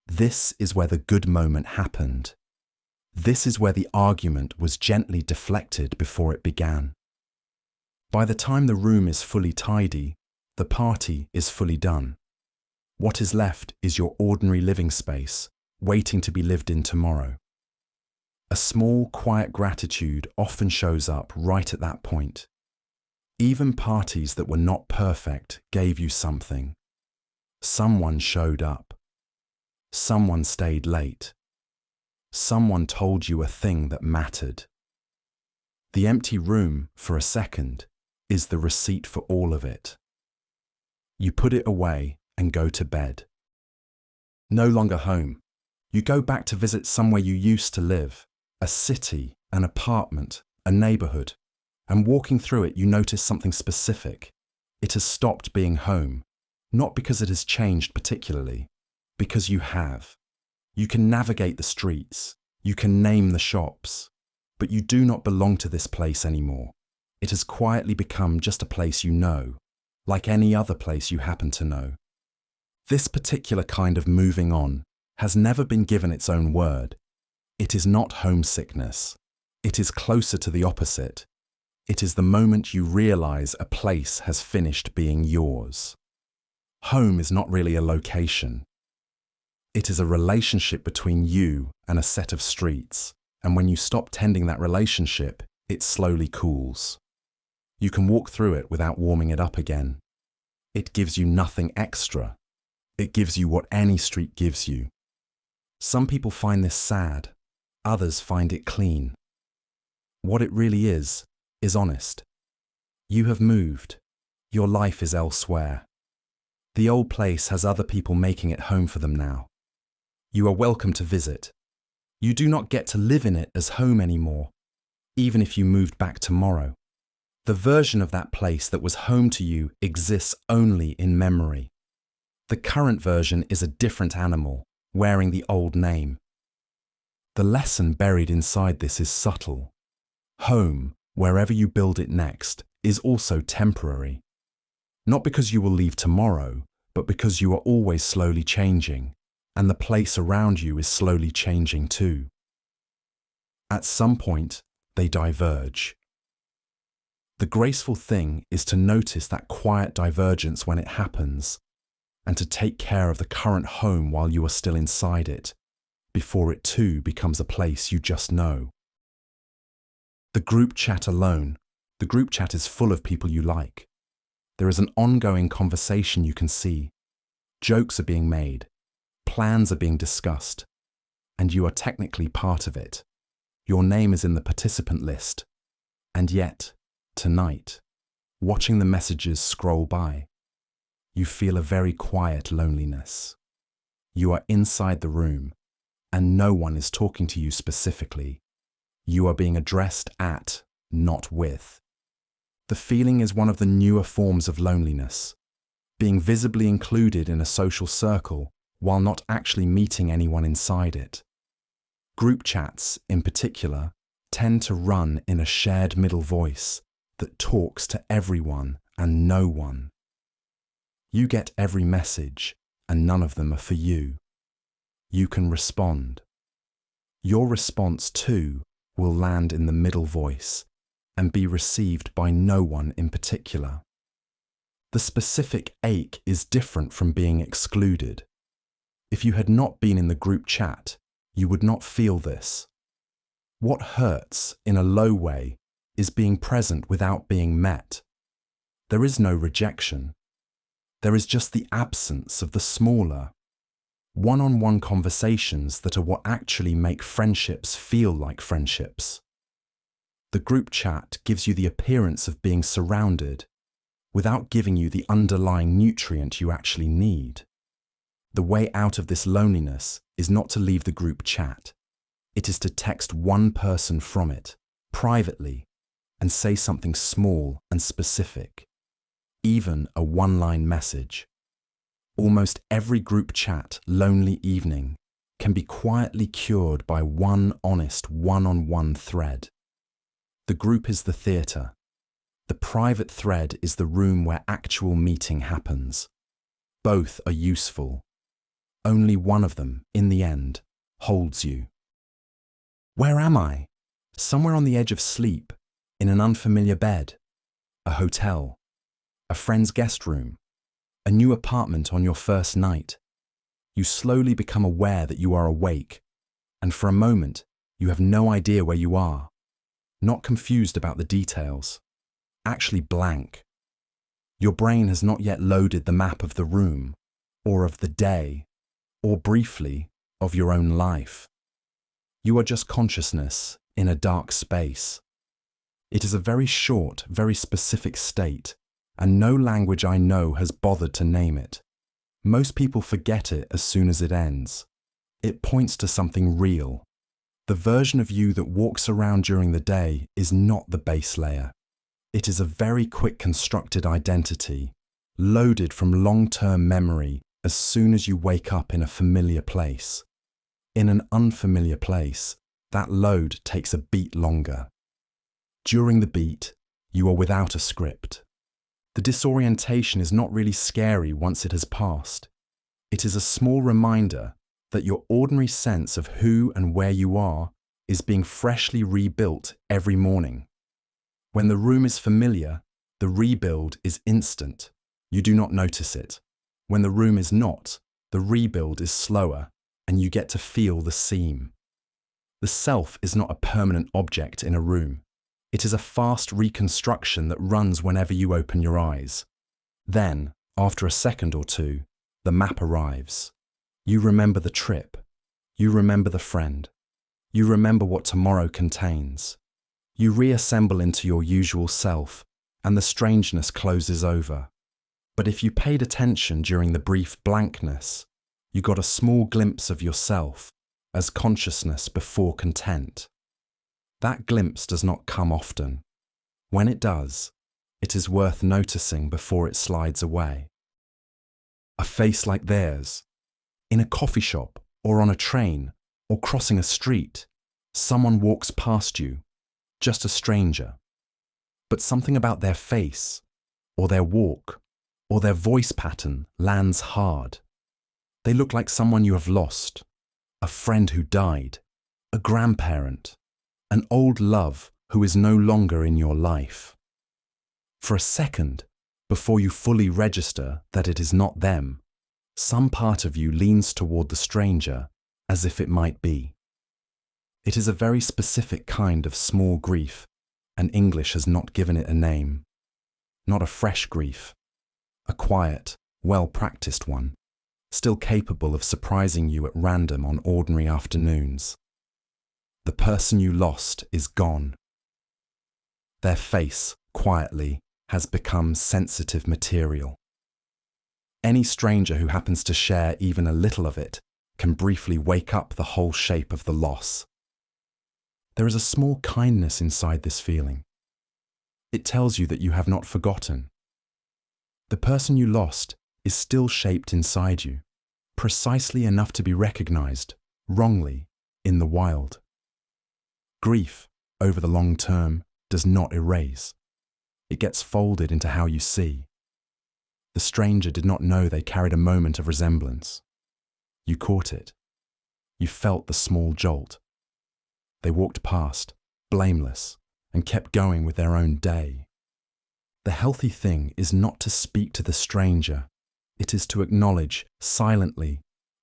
This is where the good moment happened. This is where the argument was gently deflected before it began. By the time the room is fully tidy, the party is fully done. What is left is your ordinary living space, waiting to be lived in tomorrow. A small, quiet gratitude often shows up right at that point. Even parties that were not perfect gave you something. Someone showed up. Someone stayed late. Someone told you a thing that mattered. The empty room, for a second, is the receipt for all of it. You put it away and go to bed. No longer home. You go back to visit somewhere you used to live, a city, an apartment, a neighborhood, and walking through it you notice something specific. It has stopped being home, not because it has changed particularly, because you have. You can navigate the streets, you can name the shops, but you do not belong to this place anymore. It has quietly become just a place you know, like any other place you happen to know. This particular kind of moving on has never been given its own word. It is not homesickness. It is closer to the opposite. It is the moment you realize a place has finished being yours. Home is not really a location. It is a relationship between you and a set of streets, and when you stop tending that relationship, it slowly cools. You can walk through it without warming it up again. It gives you nothing extra. It gives you what any street gives you. Some people find this sad. Others find it clean. What it really is honest. You have moved. Your life is elsewhere. The old place has other people making it home for them now. You are welcome to visit. You do not get to live in it as home anymore, even if you moved back tomorrow. The version of that place that was home to you exists only in memory. The current version is a different animal, wearing the old name. The lesson buried inside this is subtle. Home, wherever you build it next, is also temporary. Not because you will leave tomorrow, but because you are always slowly changing, and the place around you is slowly changing too. At some point, they diverge. The graceful thing is to notice that quiet divergence when it happens, and to take care of the current home while you are still inside it, before it too becomes a place you just know. The group chat alone, the group chat is full of people you like. There is an ongoing conversation you can see. Jokes are being made, plans are being discussed, and you are technically part of it. Your name is in the participant list, and yet, tonight, watching the messages scroll by, you feel a very quiet loneliness. You are inside the room, and no one is talking to you specifically. You are being addressed at, not with. The feeling is one of the newer forms of loneliness, being visibly included in a social circle while not actually meeting anyone inside it. Group chats, in particular, tend to run in a shared middle voice that talks to everyone and no one. You get every message, and none of them are for you. You can respond. Your response, too, will land in the middle voice and be received by no one in particular. The specific ache is different from being excluded. If you had not been in the group chat, you would not feel this. What hurts, in a low way, is being present without being met. There is no rejection. There is just the absence of the smaller, one-on-one conversations that are what actually make friendships feel like friendships. The group chat gives you the appearance of being surrounded, without giving you the underlying nutrient you actually need. The way out of this loneliness is not to leave the group chat. It is to text one person from it, privately, and say something small and specific, even a one-line message. Almost every group chat lonely evening can be quietly cured by one honest one-on-one thread. The group is the theatre. The private thread is the room where actual meeting happens. Both are useful. Only one of them, in the end, holds you. Where am I? Somewhere on the edge of sleep, in an unfamiliar bed, a hotel, a friend's guest room, a new apartment on your first night. You slowly become aware that you are awake, and for a moment, you have no idea where you are, not confused about the details, actually blank. Your brain has not yet loaded the map of the room, or of the day, or briefly, of your own life. You are just consciousness in a dark space. It is a very short, very specific state, and no language I know has bothered to name it. Most people forget it as soon as it ends. It points to something real. The version of you that walks around during the day is not the base layer. It is a very quick constructed identity, loaded from long-term memory as soon as you wake up in a familiar place. In an unfamiliar place, that load takes a beat longer. During the beat, you are without a script. The disorientation is not really scary once it has passed. It is a small reminder that your ordinary sense of who and where you are is being freshly rebuilt every morning. When the room is familiar, the rebuild is instant. You do not notice it. When the room is not, the rebuild is slower, and you get to feel the seam. The self is not a permanent object in a room. It is a fast reconstruction that runs whenever you open your eyes. Then, after a second or two, the map arrives. You remember the trip. You remember the friend. You remember what tomorrow contains. You reassemble into your usual self, and the strangeness closes over. But if you paid attention during the brief blankness, you got a small glimpse of yourself as consciousness before content. That glimpse does not come often. When it does, it is worth noticing before it slides away. A face like theirs, in a coffee shop or on a train or crossing a street, someone walks past you, just a stranger. But something about their face, or their walk, or their voice pattern lands hard. They look like someone you have lost, a friend who died, a grandparent, an old love who is no longer in your life. For a second, before you fully register that it is not them, some part of you leans toward the stranger as if it might be. It is a very specific kind of small grief, and English has not given it a name. Not a fresh grief, a quiet, well-practiced one, still capable of surprising you at random on ordinary afternoons. The person you lost is gone. Their face, quietly, has become sensitive material. Any stranger who happens to share even a little of it can briefly wake up the whole shape of the loss. There is a small kindness inside this feeling. It tells you that you have not forgotten. The person you lost is still shaped inside you, precisely enough to be recognized, wrongly, in the wild. Grief, over the long term, does not erase. It gets folded into how you see. The stranger did not know they carried a moment of resemblance. You caught it. You felt the small jolt. They walked past, blameless, and kept going with their own day. The healthy thing is not to speak to the stranger. It is to acknowledge, silently,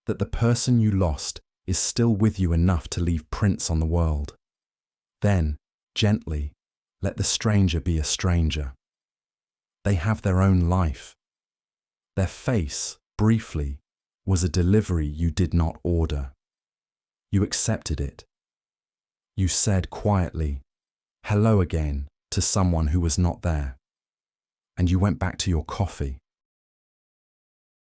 that the person you lost is still with you enough to leave prints on the world. Then, gently, let the stranger be a stranger. They have their own life. Their face, briefly, was a delivery you did not order. You accepted it. You said quietly, "Hello again," to someone who was not there. And you went back to your coffee.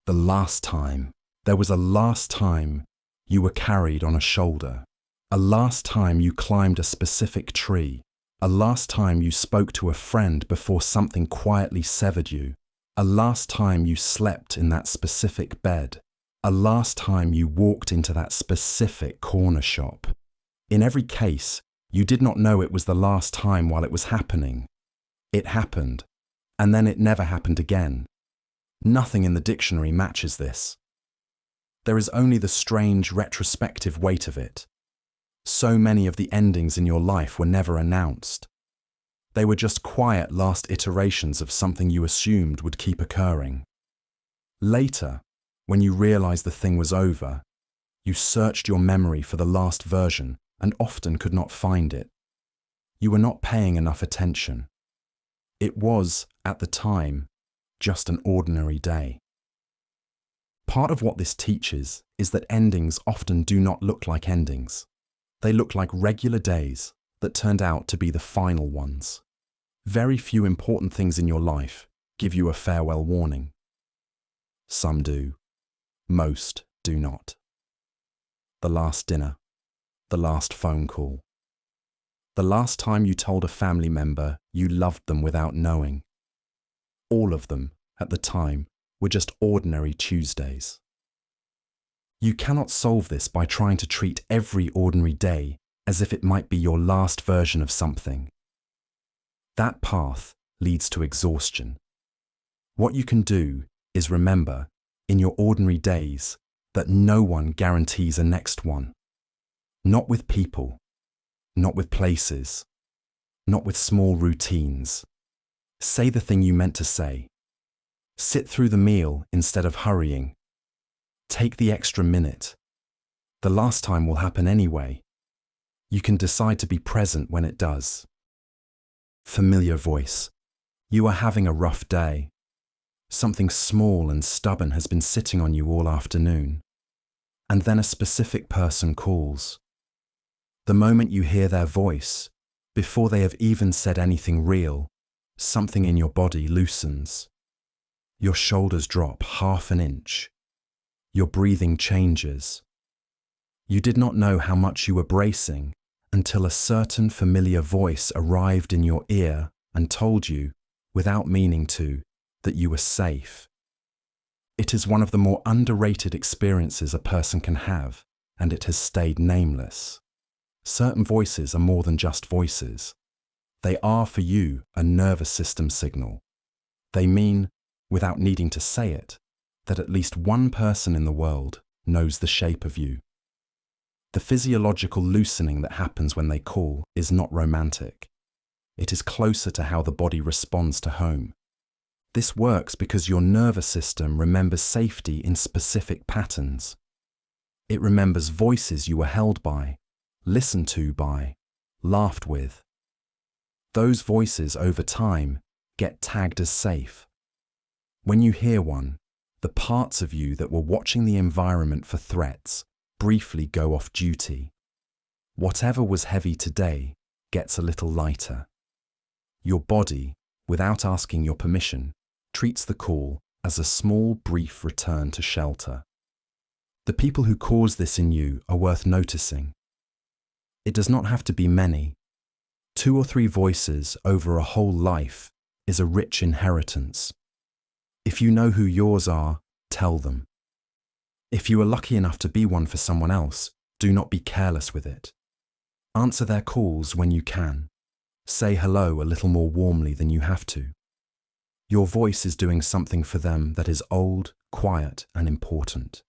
The last time, there was a last time you were carried on a shoulder. A last time you climbed a specific tree. A last time you spoke to a friend before something quietly severed you. A last time you slept in that specific bed. A last time you walked into that specific corner shop. In every case, you did not know it was the last time while it was happening. It happened, and then it never happened again. Nothing in the dictionary matches this. There is only the strange retrospective weight of it. So many of the endings in your life were never announced. They were just quiet last iterations of something you assumed would keep occurring. Later, when you realized the thing was over, you searched your memory for the last version and often could not find it. You were not paying enough attention. It was, at the time, just an ordinary day. Part of what this teaches is that endings often do not look like endings. They look like regular days that turned out to be the final ones. Very few important things in your life give you a farewell warning. Some do. Most do not. The last dinner. The last phone call. The last time you told a family member you loved them without knowing. All of them, at the time, were just ordinary Tuesdays. You cannot solve this by trying to treat every ordinary day as if it might be your last version of something. That path leads to exhaustion. What you can do is remember, in your ordinary days, that no one guarantees a next one. Not with people, not with places, not with small routines. Say the thing you meant to say. Sit through the meal instead of hurrying. Take the extra minute. The last time will happen anyway. You can decide to be present when it does. Familiar voice. You are having a rough day. Something small and stubborn has been sitting on you all afternoon. And then a specific person calls. The moment you hear their voice, before they have even said anything real, something in your body loosens. Your shoulders drop half an inch. Your breathing changes. You did not know how much you were bracing until a certain familiar voice arrived in your ear and told you, without meaning to, that you were safe. It is one of the more underrated experiences a person can have, and it has stayed nameless. Certain voices are more than just voices. They are for you a nervous system signal. They mean, without needing to say it, that at least one person in the world knows the shape of you. The physiological loosening that happens when they call is not romantic. It is closer to how the body responds to home. This works because your nervous system remembers safety in specific patterns. It remembers voices you were held by, listened to by, laughed with. Those voices over time get tagged as safe. When you hear one, the parts of you that were watching the environment for threats briefly go off duty. Whatever was heavy today gets a little lighter. Your body, without asking your permission, treats the call as a small, brief return to shelter. The people who cause this in you are worth noticing. It does not have to be many. 2 or 3 voices over a whole life is a rich inheritance. If you know who yours are, tell them. If you are lucky enough to be one for someone else, do not be careless with it. Answer their calls when you can. Say hello a little more warmly than you have to. Your voice is doing something for them that is old, quiet, and important.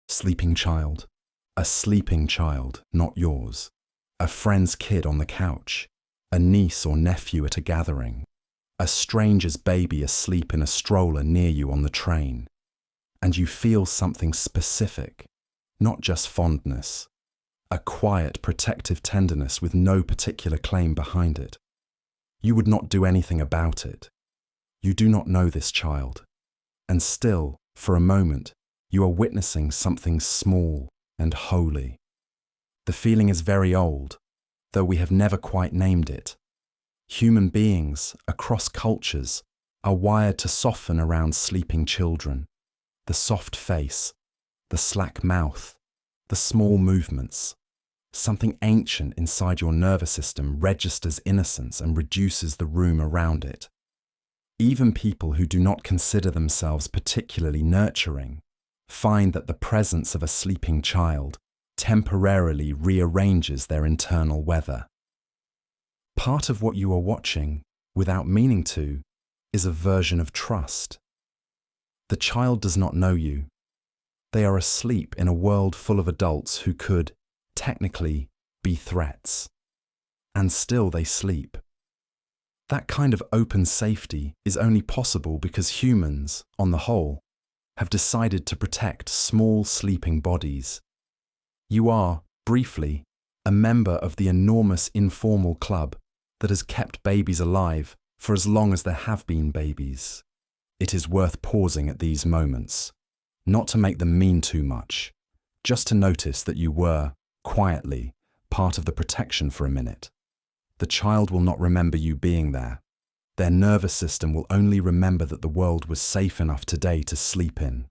Sleeping child. A sleeping child, not yours. A friend's kid on the couch. A niece or nephew at a gathering. A stranger's baby asleep in a stroller near you on the train. And you feel something specific, not just fondness. A quiet, protective tenderness with no particular claim behind it. You would not do anything about it. You do not know this child. And still, for a moment, you are witnessing something small and holy. The feeling is very old, though we have never quite named it. Human beings, across cultures, are wired to soften around sleeping children. The soft face, the slack mouth, the small movements. Something ancient inside your nervous system registers innocence and reduces the room around it. Even people who do not consider themselves particularly nurturing find that the presence of a sleeping child temporarily rearranges their internal weather. Part of what you are watching, without meaning to, is a version of trust. The child does not know you. They are asleep in a world full of adults who could, technically, be threats. And still they sleep. That kind of open safety is only possible because humans, on the whole, have decided to protect small sleeping bodies. You are, briefly, a member of the enormous informal club that has kept babies alive for as long as there have been babies. It is worth pausing at these moments, not to make them mean too much, just to notice that you were, quietly, part of the protection for a minute. The child will not remember you being there. Their nervous system will only remember that the world was safe enough today to sleep in.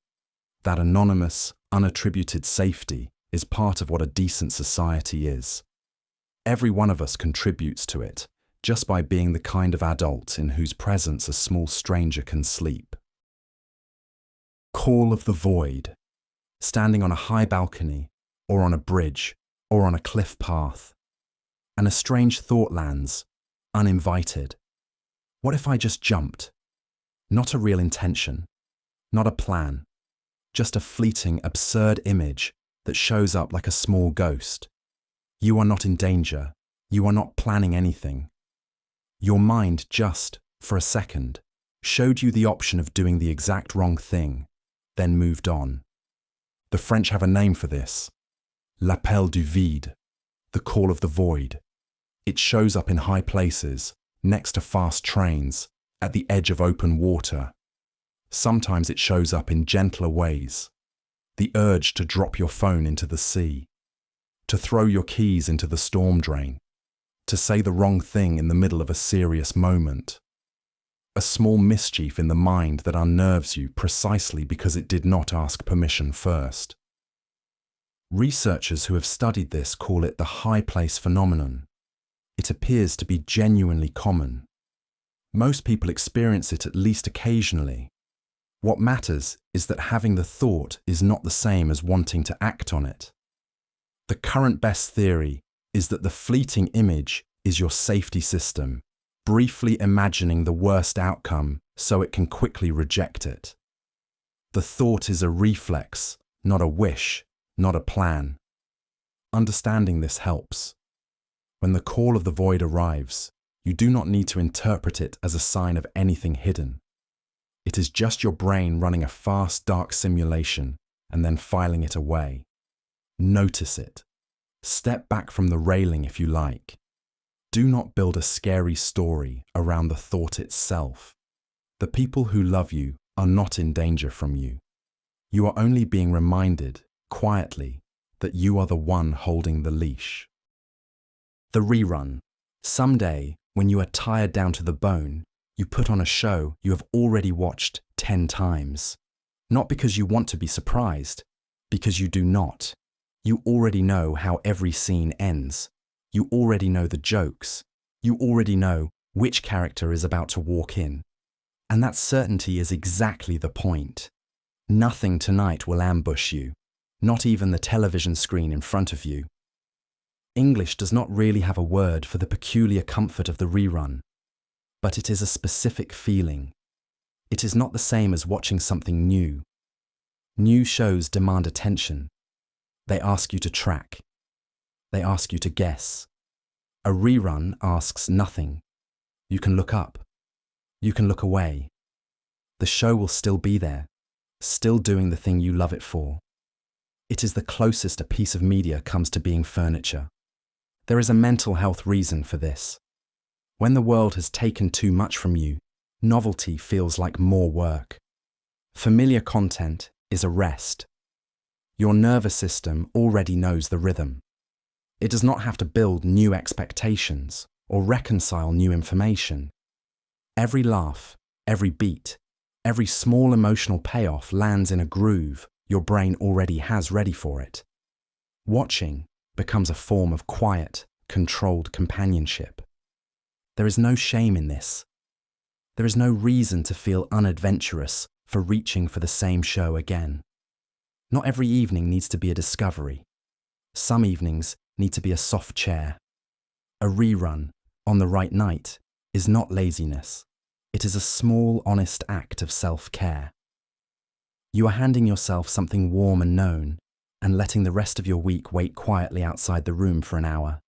That anonymous, unattributed safety is part of what a decent society is. Every one of us contributes to it, just by being the kind of adult in whose presence a small stranger can sleep. Call of the void. Standing on a high balcony, or on a bridge, or on a cliff path. And a strange thought lands, uninvited. What if I just jumped? Not a real intention, not a plan, just a fleeting, absurd image that shows up like a small ghost. You are not in danger. You are not planning anything. Your mind just, for a second, showed you the option of doing the exact wrong thing, then moved on. The French have a name for this. L'appel du vide, the call of the void. It shows up in high places, next to fast trains, at the edge of open water. Sometimes it shows up in gentler ways. The urge to drop your phone into the sea, to throw your keys into the storm drain, to say the wrong thing in the middle of a serious moment. A small mischief in the mind that unnerves you precisely because it did not ask permission first. Researchers who have studied this call it the high place phenomenon. It appears to be genuinely common. Most people experience it at least occasionally. What matters is that having the thought is not the same as wanting to act on it. The current best theory is that the fleeting image is your safety system, briefly imagining the worst outcome so it can quickly reject it. The thought is a reflex, not a wish, not a plan. Understanding this helps. When the call of the void arrives, you do not need to interpret it as a sign of anything hidden. It is just your brain running a fast, dark simulation and then filing it away. Notice it. Step back from the railing if you like. Do not build a scary story around the thought itself. The people who love you are not in danger from you. You are only being reminded, quietly, that you are the one holding the leash. The rerun. Someday, when you are tired down to the bone, you put on a show you have already watched 10 times. Not because you want to be surprised, because you do not. You already know how every scene ends. You already know the jokes. You already know which character is about to walk in. And that certainty is exactly the point. Nothing tonight will ambush you, not even the television screen in front of you. English does not really have a word for the peculiar comfort of the rerun, but it is a specific feeling. It is not the same as watching something new. New shows demand attention. They ask you to track. They ask you to guess. A rerun asks nothing. You can look up. You can look away. The show will still be there, still doing the thing you love it for. It is the closest a piece of media comes to being furniture. There is a mental health reason for this. When the world has taken too much from you, novelty feels like more work. Familiar content is a rest. Your nervous system already knows the rhythm. It does not have to build new expectations or reconcile new information. Every laugh, every beat, every small emotional payoff lands in a groove your brain already has ready for it. Watching becomes a form of quiet, controlled companionship. There is no shame in this. There is no reason to feel unadventurous for reaching for the same show again. Not every evening needs to be a discovery. Some evenings need to be a soft chair. A rerun, on the right night, is not laziness. It is a small, honest act of self-care. You are handing yourself something warm and known, and letting the rest of your week wait quietly outside the room for an hour.